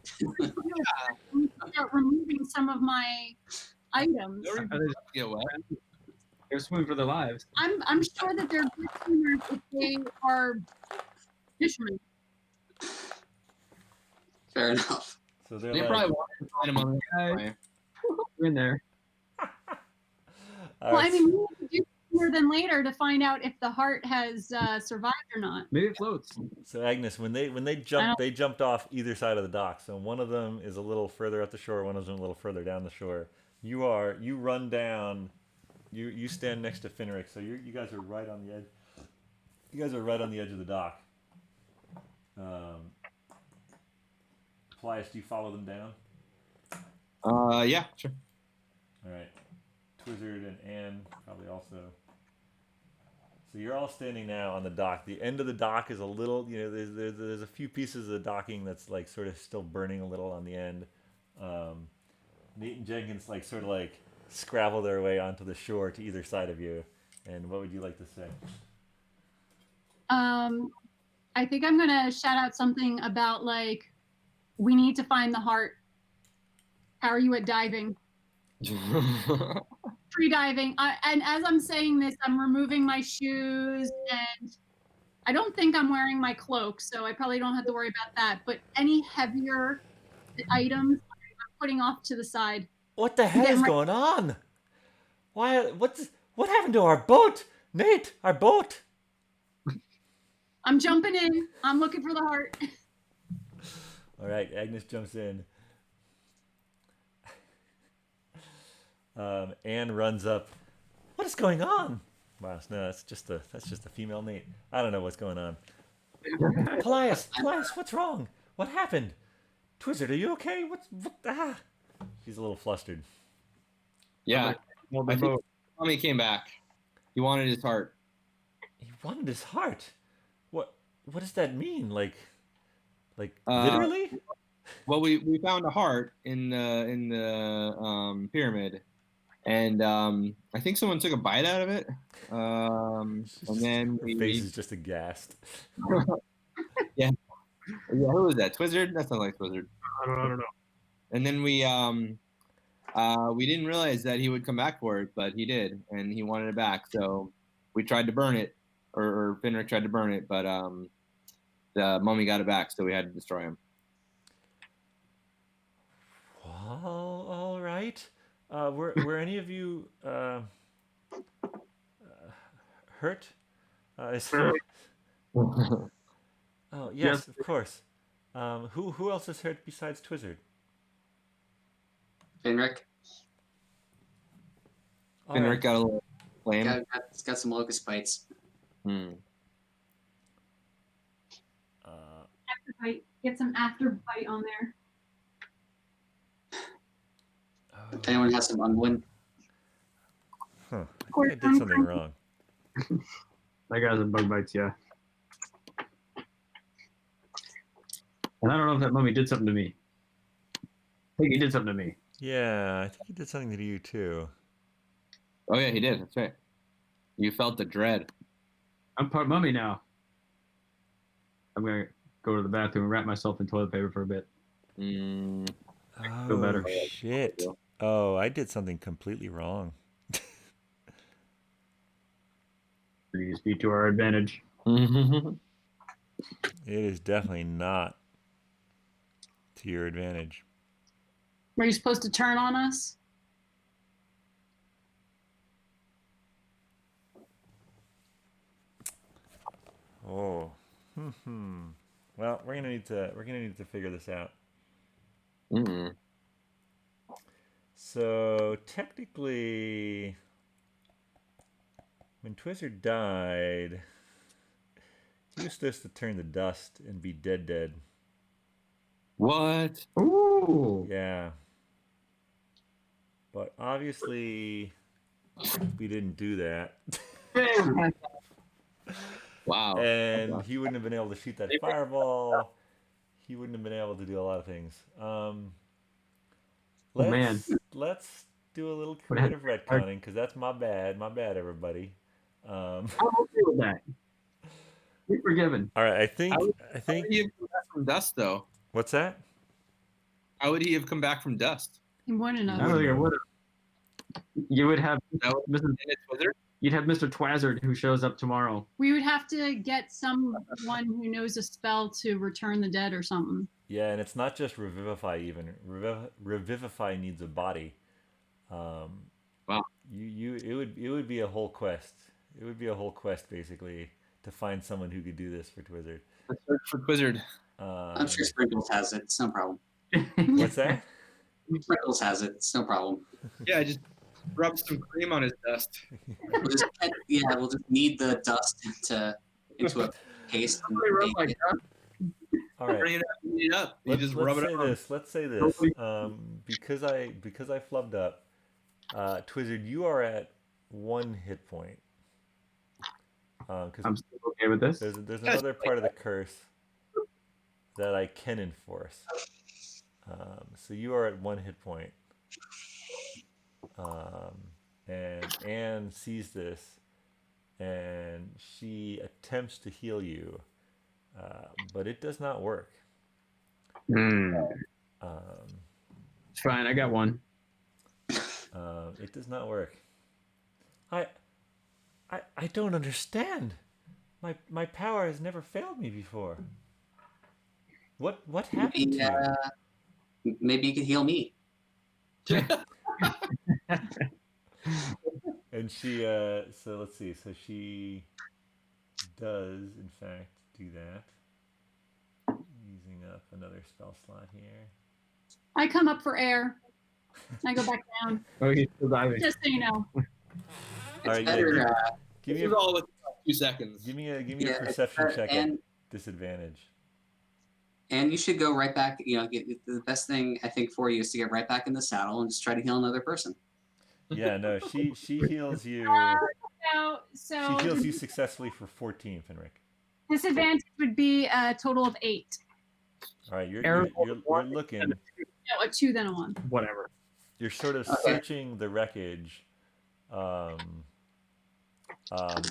start removing some of my items. Get wet. They're swimming for their lives. I'm sure that they're good swimmers if they are fishermen. Fair enough. So they're They like, probably wanted to find him on the We're in there. all Well, I right, mean, we need to do sooner than later to find out if the heart has survived or not. Maybe it floats. so Agnes, when they jumped off either side of the dock. So one of them is a little further up the shore, one of them a little further down the shore. You run down. You stand next to Finric, so you guys are right on the edge. You guys are right on the edge of the dock. Paelias, do you follow them down? Yeah, sure. All right. Twizzard and Anne probably also. So you're all standing now on the dock. The end of the dock is a little, there's a few pieces of the docking that's like sort of still burning a little on the end. Nate and Jenkins sort of scrabble their way onto the shore to either side of you. And what would you like to say? I think I'm gonna shout out something about we need to find the heart. How are you at diving? Free-diving. And as I'm saying this, I'm removing my shoes, and I don't think I'm wearing my cloak, so I probably don't have to worry about that. But any heavier items, I'm putting off to the side. What the hell is going on? What happened to our boat? Nate, our boat. I'm jumping in. I'm looking for the heart. All right, Agnes jumps in. Anne runs up. What is going on? Wow, no, that's just a female Nate. I don't know what's going on. Paelias, what's wrong? What happened? Twizzard, are you okay? He's a little flustered. Yeah, Well, the I think boat. Tommy came back. He wanted his heart. He wanted his heart. What does that mean? Like Uh, literally? Well, we found a heart in the pyramid, and I think someone took a bite out of it. And then Her face is just aghast. Yeah, who was that? Twizzard? That sounds like Twizzard. I don't know. And then we didn't realize that he would come back for it, but he did, and he wanted it back. So we tried to burn it, or Finric tried to burn it, but the mummy got it back, so we had to destroy him. Well, all right. Were any of you hurt? Oh yes, Yes. of course. Who else is hurt besides Twizzard? Finric, All Finric right. got a little flame. it's got some locust bites. Afterbite. Get some afterbite on there. If anyone has some unwind, Huh. I think I did something wrong. That guy's in bug bites, yeah. And I don't know if that mummy did something to me. I think he did something to me. Yeah, I think he did something to you too. Oh yeah, he did. That's right. You felt the dread. I'm part mummy now. I'm gonna go to the bathroom and wrap myself in toilet paper for a bit. Oh Feel better. shit! Oh, I did something completely wrong. Please be to our advantage. It is definitely not to your advantage. Were you supposed to turn on us? Oh. Well, we're gonna need to figure this out. So technically, when Twizzard died, he was supposed to turn to dust and be dead. What? Ooh. Yeah. But obviously, we didn't do that. Wow. And he wouldn't have been able to shoot that fireball. He wouldn't have been able to do a lot of things. Man. Let's do a little creative retconning because that's my bad. My bad, everybody. I'm okay with that. You're forgiven. All right, I think. How would he have come back from dust, though? What's that? How would he have come back from dust? He wouldn't I have. don't think I would have. You would have That was Mr. in its wizard? You'd have Mr. Twazzard who shows up tomorrow. We would have to get someone who knows a spell to return the dead or something. Yeah, and it's not just revivify. Even revivify needs a body. Wow. It would be a whole quest. It would be a whole quest basically to find someone who could do this for Twizzard. Let's search for Twizzard. I'm sure Sprinkles has it. It's no problem. What's that? Sprinkles has it. It's no problem. Yeah, just rub some cream on his dust. We'll just knead the dust into a paste. And bake it. All right. Bring it up, heat it up. You just rub it on. Let's say this. Because I flubbed up, Twizzard, you are at 1 hit point. I'm Because still okay with this. there's another part of the curse that I can enforce. So you are at 1 hit point. And Anne sees this, and she attempts to heal you, but it does not work. It's fine. I got one. It does not work. I don't understand. My power has never failed me before. What happened to you? Maybe you could heal me. And she so let's see. So she does in fact do that. Using up another spell slot here. I come up for air. I go back down. Oh, he's still diving. Just so you know. All right, Better, yeah, This give is me all within a few seconds. a perception check at disadvantage. and you should go right back. Get the best thing I think for you is to get right back in the saddle and just try to heal another person. Yeah, no, she heals you. So She heals you successfully for 14, Finric. disadvantage would be a total of 8. All right, you're looking. No, a 2 then a 1. Whatever. You're sort of searching the wreckage, but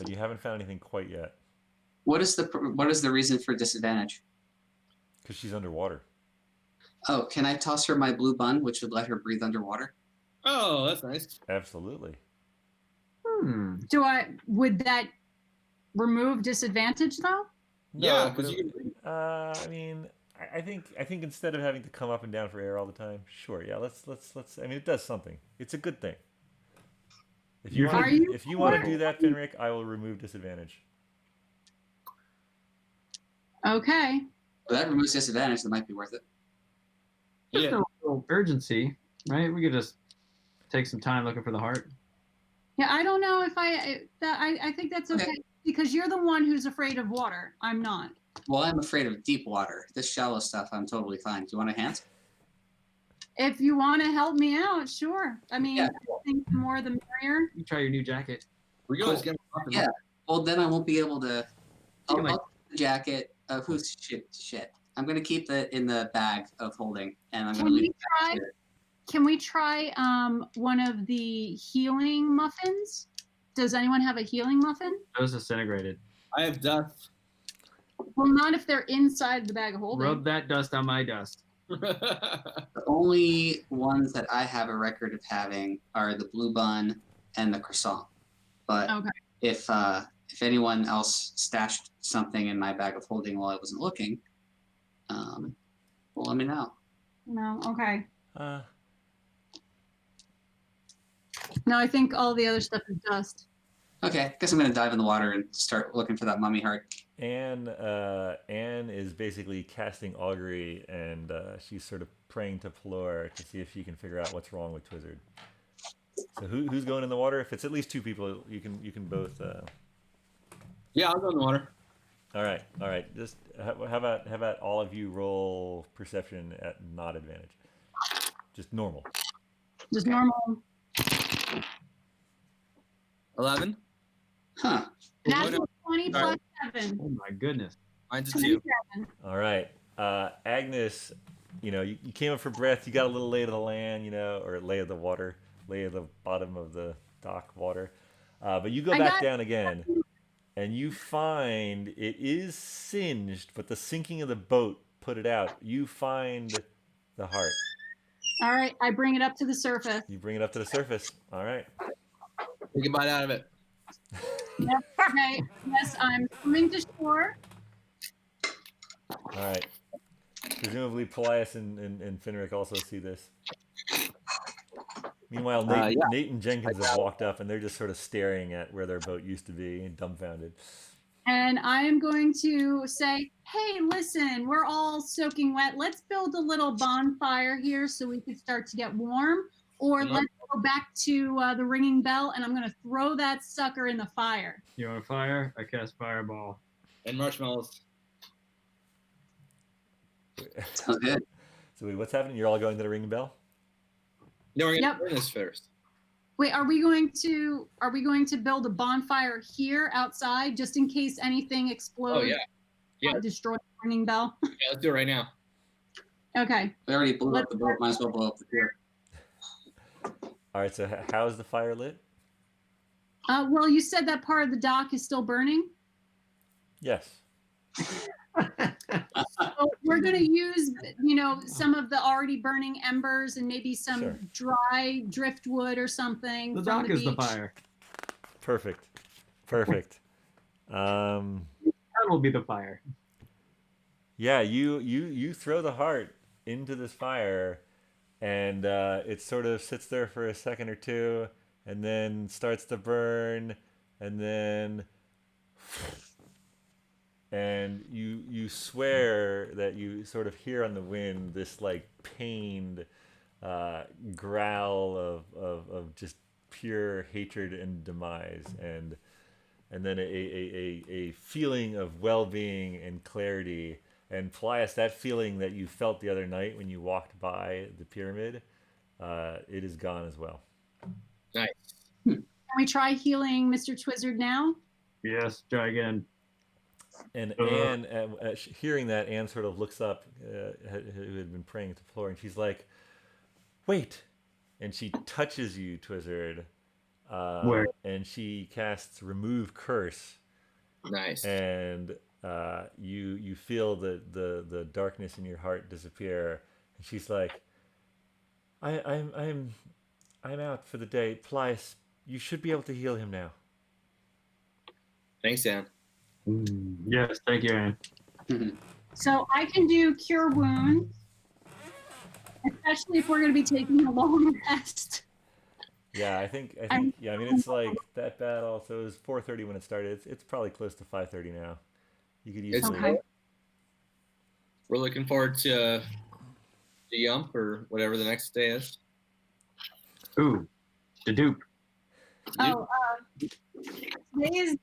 you haven't found anything quite yet. What is the reason for disadvantage? Because she's underwater. Oh, can I toss her my blue bun, which would let her breathe underwater? Oh, that's nice. Absolutely. Would that remove disadvantage though? Yeah, No, because but, you. I mean, I think instead of having to come up and down for air all the time, sure, yeah, let's. I mean, it does something. It's a good thing. If you want to do that, Finric, I will remove disadvantage. Okay. If that removes disadvantage, that might be worth it. Just Yeah. a little urgency, right? We could just take some time looking for the heart. Yeah, I don't know if I think that's okay because you're the one who's afraid of water. I'm not. Well, I'm afraid of deep water. This shallow stuff, I'm totally fine. Do you want a hand? If you want to help me out, sure. I mean, Yeah. I think the more the merrier. You try your new jacket. We can always get him. Yeah. Well, then I won't be able to. I'll might- keep the jacket. Who's shit? I'm gonna keep it in the bag of holding, and I'm gonna leave. Can we try one of the healing muffins? Does anyone have a healing muffin? Those disintegrated. I have dust. Well, not if they're inside the bag of holding. Rub that dust on my dust. The only ones that I have a record of having are the blue bun and the croissant. But Okay. if anyone else stashed something in my bag of holding while I wasn't looking, well, let me know. No. Okay. Uh, No, I think all the other stuff is dust. Okay, guess I'm gonna dive in the water and start looking for that mummy heart. Anne is basically casting augury, and she's sort of praying to Plor to see if she can figure out what's wrong with Twizzard. So who's going in the water? If it's at least two people, you can both. Yeah, I'll go in the water. All right. Just how about all of you roll perception at not advantage, just normal. Just normal. 11. Huh. Natural 20 plus 7. Oh my goodness. Mine's a 2. All right, Agnes, you came up for breath. You got a little lay of the land, or lay of the water, lay of the bottom of the dock water. But you go back down again, and you find it is singed, but the sinking of the boat put it out. You find the heart. All right, I bring it up to the surface. You bring it up to the surface. All right. Take a bite out of it. Yep. Okay. Yes, I'm swimming to shore. All right. Presumably, Paelias and Finric also see this. Meanwhile, Nate and Jenkins have walked up, and they're just sort of staring at where their boat used to be, dumbfounded. And I am going to say, hey, listen, we're all soaking wet. Let's build a little bonfire here so we can start to get warm. Or let's go back to the ringing bell, and I'm going to throw that sucker in the fire. You want a fire? I cast fireball. And marshmallows. Sounds good. So wait, what's happening? You're all going to the ringing bell? No, we're gonna Yep. burn this first. Wait, are we going to build a bonfire here outside just in case anything explodes? Oh yeah. Yeah. Destroy the ringing bell. Yeah, let's do it right now. Okay. We already blew up the boat. Might as well blow up the pier. All right. So how's the fire lit? Well, you said that part of the dock is still burning. Yes. So we're going to use, some of the already burning embers and maybe some dry driftwood or something. The from dock the is the beach. fire. Perfect. That will be the fire. Yeah, you throw the heart into this fire, and it sort of sits there for a second or two, and then starts to burn, and then and you swear that you sort of hear on the wind this like pained growl of just pure hatred and demise, and then a feeling of well-being and clarity. And Paelias, that feeling that you felt the other night when you walked by the pyramid, it is gone as well. Nice. Can we try healing Mr. Twizzard now? Yes, try again. And Anne, hearing that, Anne sort of looks up, who had been praying to the floor, and she's like, "Wait!" And she touches you, Twizzard. Where? And she casts Remove Curse. Nice. and you feel the darkness in your heart disappear. And she's like, I'm out for the day. Paelias, you should be able to heal him now. Thanks, Anne. Yes, thank you, Aaron. So I can do cure wounds, especially if we're going to be taking a long rest. Yeah, I think yeah. I mean, it's like that battle. So it was 4:30 when it started. It's probably close to 5:30 now. You could easily. Okay. We're looking forward to the Yump or whatever the next day is. Ooh, the dupe. Oh, today is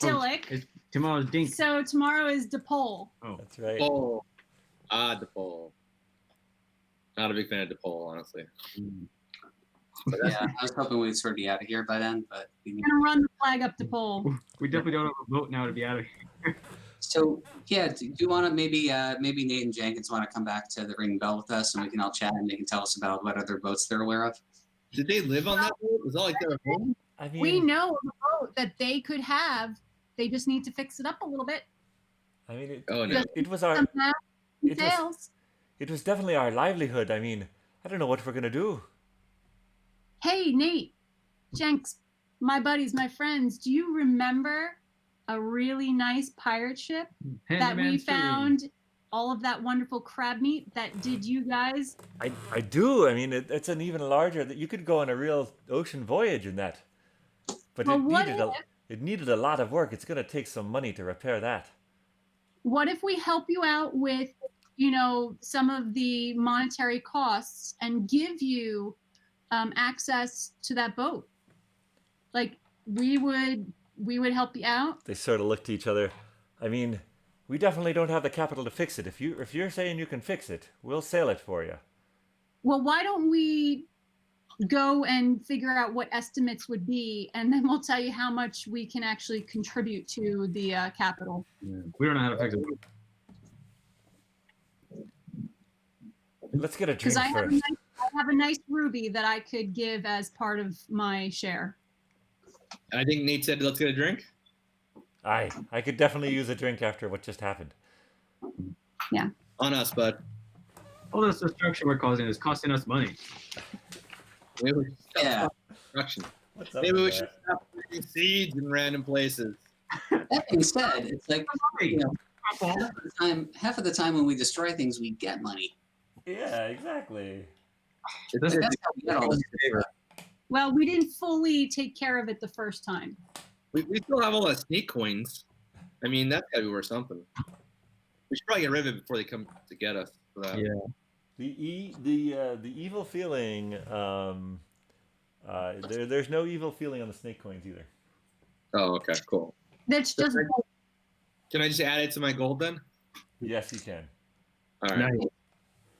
Dillick. Tomorrow's Dink. So tomorrow is DePole. Oh, That's right. DePole. DePole. Not a big fan of DePole, honestly. Yeah, I was hoping we'd sort of be out of here by then, but I'm going to run the flag up DePole. we definitely don't have a boat now to be out of here. so yeah. Do you want to maybe Nate and Jenkins want to come back to the Ring Bell with us, and we can all chat and they can tell us about what other boats they're aware of? Did they live on that boat? Was that like their home? I mean, We know of a boat that they could have. They just need to fix it up a little bit. I mean, Oh, no. it was our. Some maps and It was- sails. It was definitely our livelihood. I mean, I don't know what we're gonna do. Hey, Nate, Jenks, my buddies, my friends, do you remember a really nice pirate ship that we found all of that wonderful crab meat that did you guys? I do. I mean, it's an even larger. That you could go on a real ocean voyage in that. But Well, what it needed a lot of work. It's gonna take some money to repair that. What if we help you out with, some of the monetary costs and give you access to that boat? Like we would help you out. They sort of looked to each other. I mean, we definitely don't have the capital to fix it. If you're saying you can fix it, we'll sail it for you. Well, why don't we go and figure out what estimates would be, and then we'll tell you how much we can actually contribute to the capital. Yeah. We don't know how to fix it. Let's get a Because drink I have, first. I have a nice ruby that I could give as part of my share. I think Nate said, let's get a drink. I could definitely use a drink after what just happened. On us, bud. All this destruction we're causing is costing us money. Maybe we should Yeah. stop destruction. What's up Maybe with we that? should stop planting seeds in random places. That being said, it's like half of the time when we destroy things, we get money. Yeah, exactly. It's- That's how we get all this. Well, we didn't fully take care of it the first time. we still have all the snake coins. I mean, that's got to be worth something. We should probably get rid of it before they come to get us for that. Yeah. The evil feeling. There's no evil feeling on the snake coins either. Oh, okay, cool. That's just Can I just add it to my gold then? Yes, you can. All right. Nice.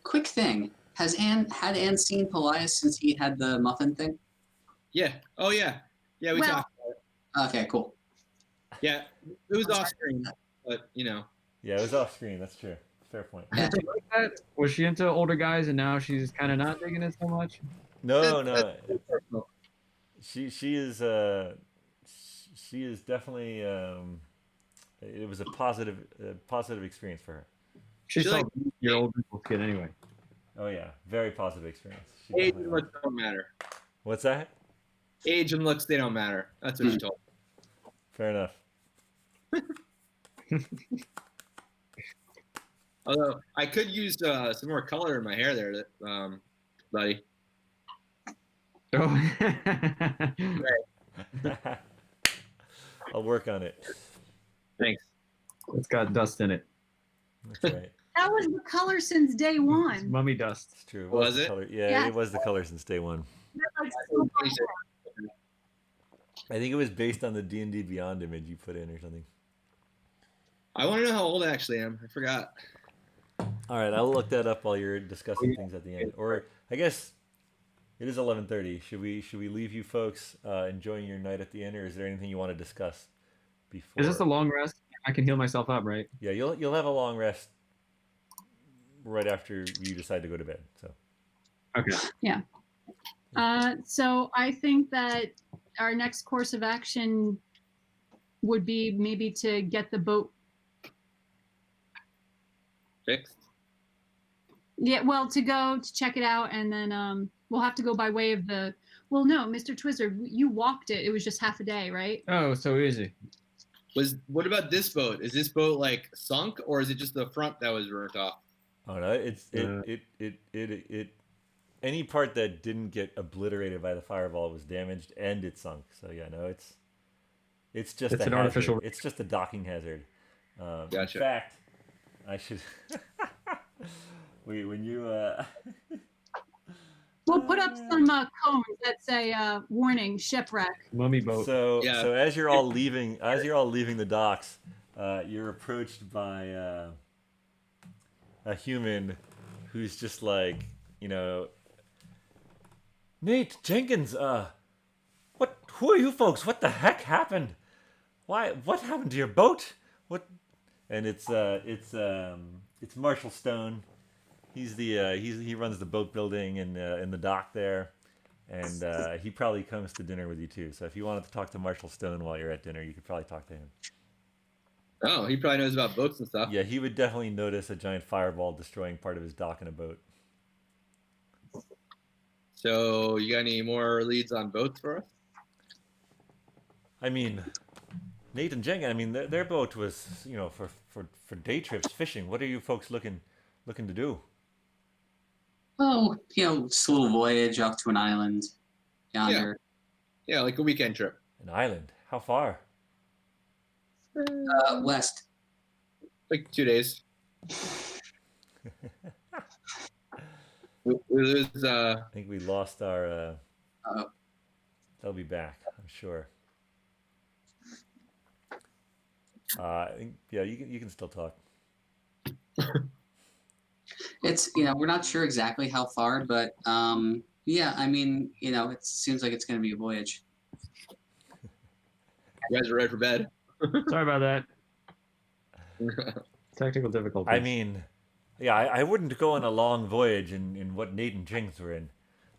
Quick thing: had Anne seen Paelias since he had the muffin thing? Yeah. Oh, yeah. Yeah, we Well- talked about it. Okay, cool. Yeah, it was off screen, but Yeah, it was off screen. That's true. Fair point. Yeah. Something like that? Was she into older guys and now she's kind of not digging it so much? No. That's personal. She is definitely. It was a positive experience for her. She's She like like- your old people's kid anyway. Oh yeah, very positive experience. She Age definitely and was. looks don't matter. What's that? Age and looks, they don't matter. That's what she told me. Fair enough. Although I could use some more color in my hair there, buddy. Oh. I'll work on it. Thanks. It's got dust in it. That's right. that was the color since day It's one. mummy dust. It's true. Was the it? Color. Yeah, Yeah. it was the color since day one. They're like so I think it was based on the D&D Beyond image you put in or something. I want to know how old I actually am. I forgot. All right, I'll look that up while you're discussing things at the end. Or I guess it is 11:30. Should we leave you folks enjoying your night at the inn, or is there anything you want to discuss before? Is this a long rest? I can heal myself up, right? Yeah, you'll have a long rest right after you decide to go to bed. So Okay. So I think that our next course of action would be maybe to get the boat. Fixed. Yeah, well, to go to check it out, and then we'll have to go by way of the. Well, no, Mr. Twizzard, you walked it. It was just half a day, right? Oh, so easy. What about this boat? Is this boat like sunk, or is it just the front that was burnt off? Oh no, it any part that didn't get obliterated by the fireball was damaged and it sunk. So yeah, no, it's just It's a an hazard. artificial- It's just a docking hazard. Gotcha. In fact, I should. When you We'll put up some cones that say "Warning: Shipwreck." Mummy boat. So Yeah. so as you're all leaving the docks, you're approached by a human who's just like, Nate Jenkins, who are you folks? What the heck happened? What happened to your boat? What? And it's Marshall Stone. He's he runs the boat building in the dock there, and he probably comes to dinner with you too. So if you wanted to talk to Marshall Stone while you're at dinner, you could probably talk to him. Oh, he probably knows about boats and stuff. Yeah, he would definitely notice a giant fireball destroying part of his dock in a boat. So you got any more leads on boats for us? I mean, Nathan Jenkins. I mean, their boat was, for day trips fishing. What are you folks looking to do? Oh, just a little voyage off to an island yonder. Yeah, like a weekend trip. An island? How far? West. Like 2 days. I think we lost our. Uh-oh. They'll be back, I'm sure. I think, yeah, you can still talk. It's we're not sure exactly how far, but yeah, I mean, it seems like it's going to be a voyage. You guys are ready for bed? Sorry about that. Technical difficulties. I mean, yeah, I wouldn't go on a long voyage in what Nate and Jinx were in.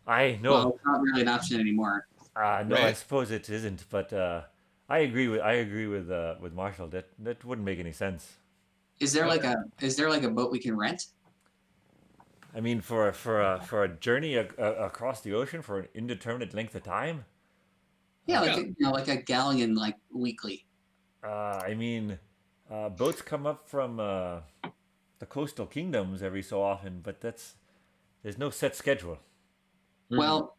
I know. Well, it's not really an option anymore. No, Right. I suppose it isn't, but I agree with Marshall. That wouldn't make any sense. Is there like a boat we can rent? I mean, for a journey across the ocean for an indeterminate length of time. Yeah, like a galleon, like weekly. I mean, boats come up from the coastal kingdoms every so often, but there's no set schedule. Well,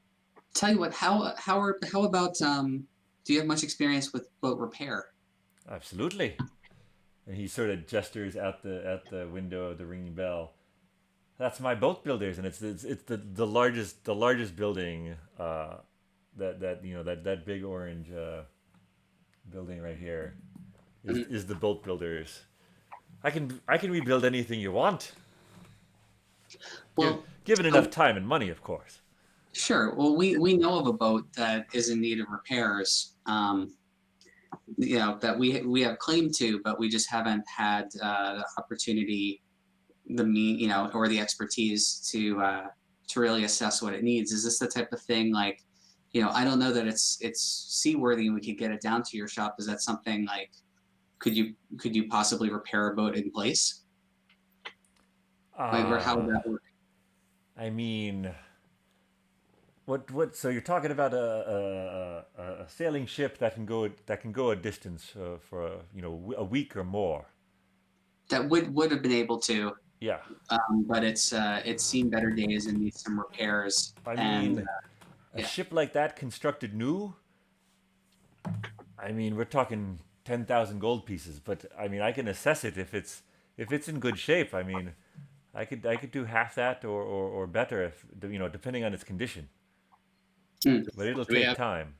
tell you what. How about do you have much experience with boat repair? Absolutely. And he sort of gestures out the window of the ringing bell. That's my boat builders, and it's the largest building that big orange building right here is the boat builders. I can rebuild anything you want. Well, given enough time and money, of course. sure. Well, we know of a boat that is in need of repairs. That we have claim to, but we just haven't had the opportunity, or the expertise to really assess what it needs. Is this the type of thing like, I don't know that it's seaworthy and we could get it down to your shop. Is that something like, could you possibly repair a boat in place? Or how would that work? I mean, what? So you're talking about a sailing ship that can go a distance for a week or more. That would have been able to. Yeah. But it's seen better days and needs some repairs. I mean, a ship like that constructed new. I mean, we're talking 10,000 gold pieces, but I mean, I can assess it if it's in good shape. I mean, I could do half that or better if depending on its condition. But it'll take time.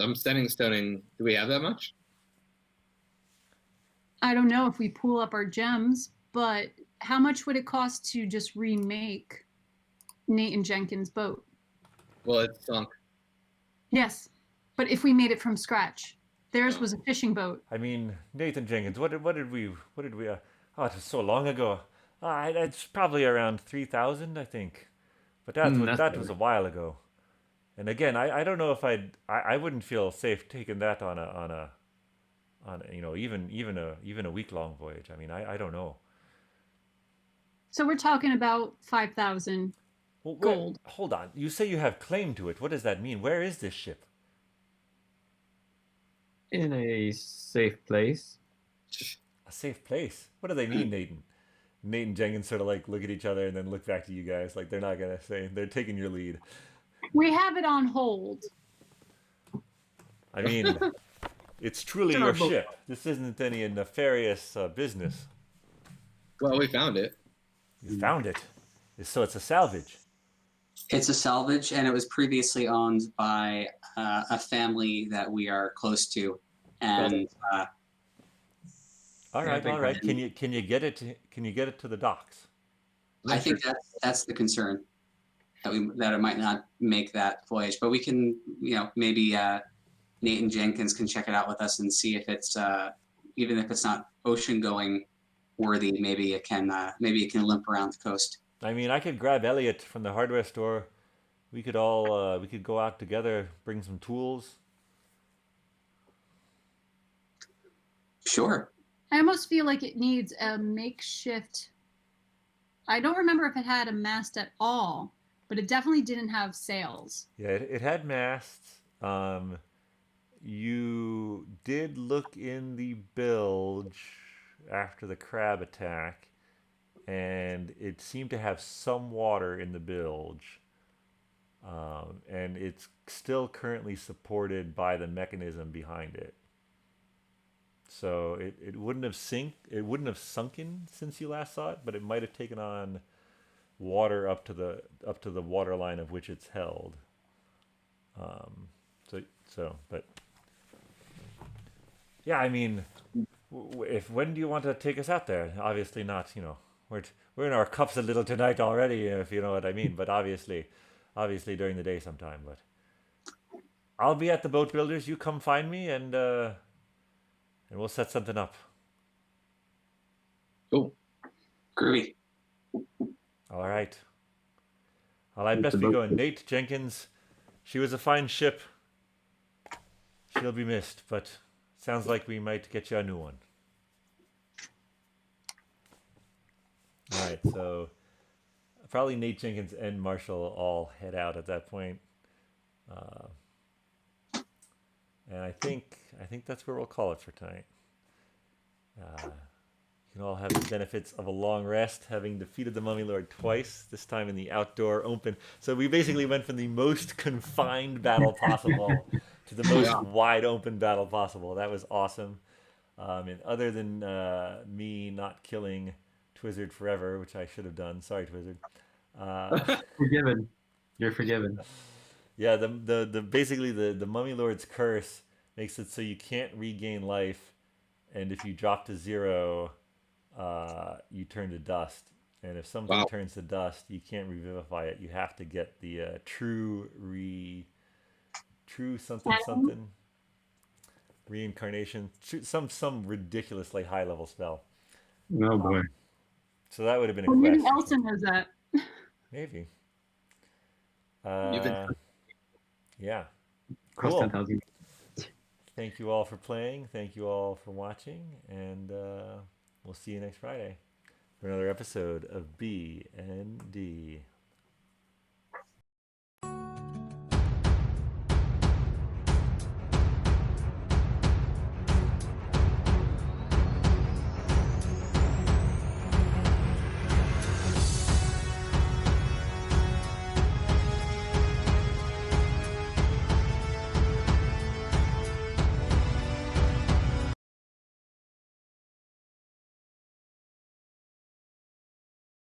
I'm standing stoning. Do we have that much? I don't know if we pool up our gems, but how much would it cost to just remake Nate and Jenkins' boat? Well, it's sunk. Yes, but if we made it from scratch, theirs was a fishing boat. I mean, Nathan Jenkins, what did we? Oh, it was so long ago. It's probably around 3,000, I think. But that was a while ago. And again, I don't know if I wouldn't feel safe taking that on on even a week-long voyage. I mean, I don't know. So we're talking about 5,000 Well, gold. hold on. You say you have claim to it. What does that mean? Where is this ship? In a safe place. A safe place. What do they mean, Nathan? Nate and Jenkins sort of like look at each other and then look back to you guys like they're not gonna say. They're taking your lead. We have it on hold. I mean, it's truly in our your boat. ship. This isn't any nefarious business. Well, we found it. You found it. So it's a salvage. It's a salvage, and it was previously owned by a family that we are close to, and All Yeah, right, big all right. time. Can you get it? Can you get it to the docks? I think that's the concern, that it might not make that voyage, but we can, maybe Nate and Jenkins can check it out with us and see if it's even if it's not ocean going worthy, maybe it can limp around the coast. I mean, I could grab Elliot from the hardware store. We could all we could go out together, bring some tools. Sure. I almost feel like it needs a makeshift. I don't remember if it had a mast at all, but it definitely didn't have sails. Yeah, it had masts. You did look in the bilge after the crab attack, and it seemed to have some water in the bilge. And it's still currently supported by the mechanism behind it. So it wouldn't have sunken since you last saw it, but it might have taken on water up to the water line of which it's held. But yeah, I mean, when do you want to take us out there? Obviously not. We're in our cups a little tonight already, if you know what I mean. But obviously during the day sometime. But I'll be at the boat builders. You come find me, and we'll set something up. Cool. Groovy. All right. Well, I'd best be going. Nate, Jenkins, she was a fine ship. She'll be missed, but sounds like we might get you a new one. All right, so probably Nate, Jenkins, and Marshall all head out at that point. And I think that's where we'll call it for tonight. You can all have the benefits of a long rest, having defeated the Mummy Lord twice, this time in the outdoor open. So we basically went from the most confined battle possible to the most wide open battle possible. That was awesome. And other than me not killing Twizzard forever, which I should have done. Sorry, Twizzard. Forgiven. You're forgiven. Yeah, the basically the Mummy Lord's curse makes it so you can't regain life, and if you drop to 0, you turn to dust. And if something turns to dust, you can't revivify it. You have to get the true something reincarnation, some ridiculously high level spell. Oh boy. So that would have been a Well, maybe quest. Elsa knows that. Maybe. You've Yeah. Cross Cool. 10,000. Thank you all for playing. Thank you all for watching. And we'll see you next Friday for another episode of BND.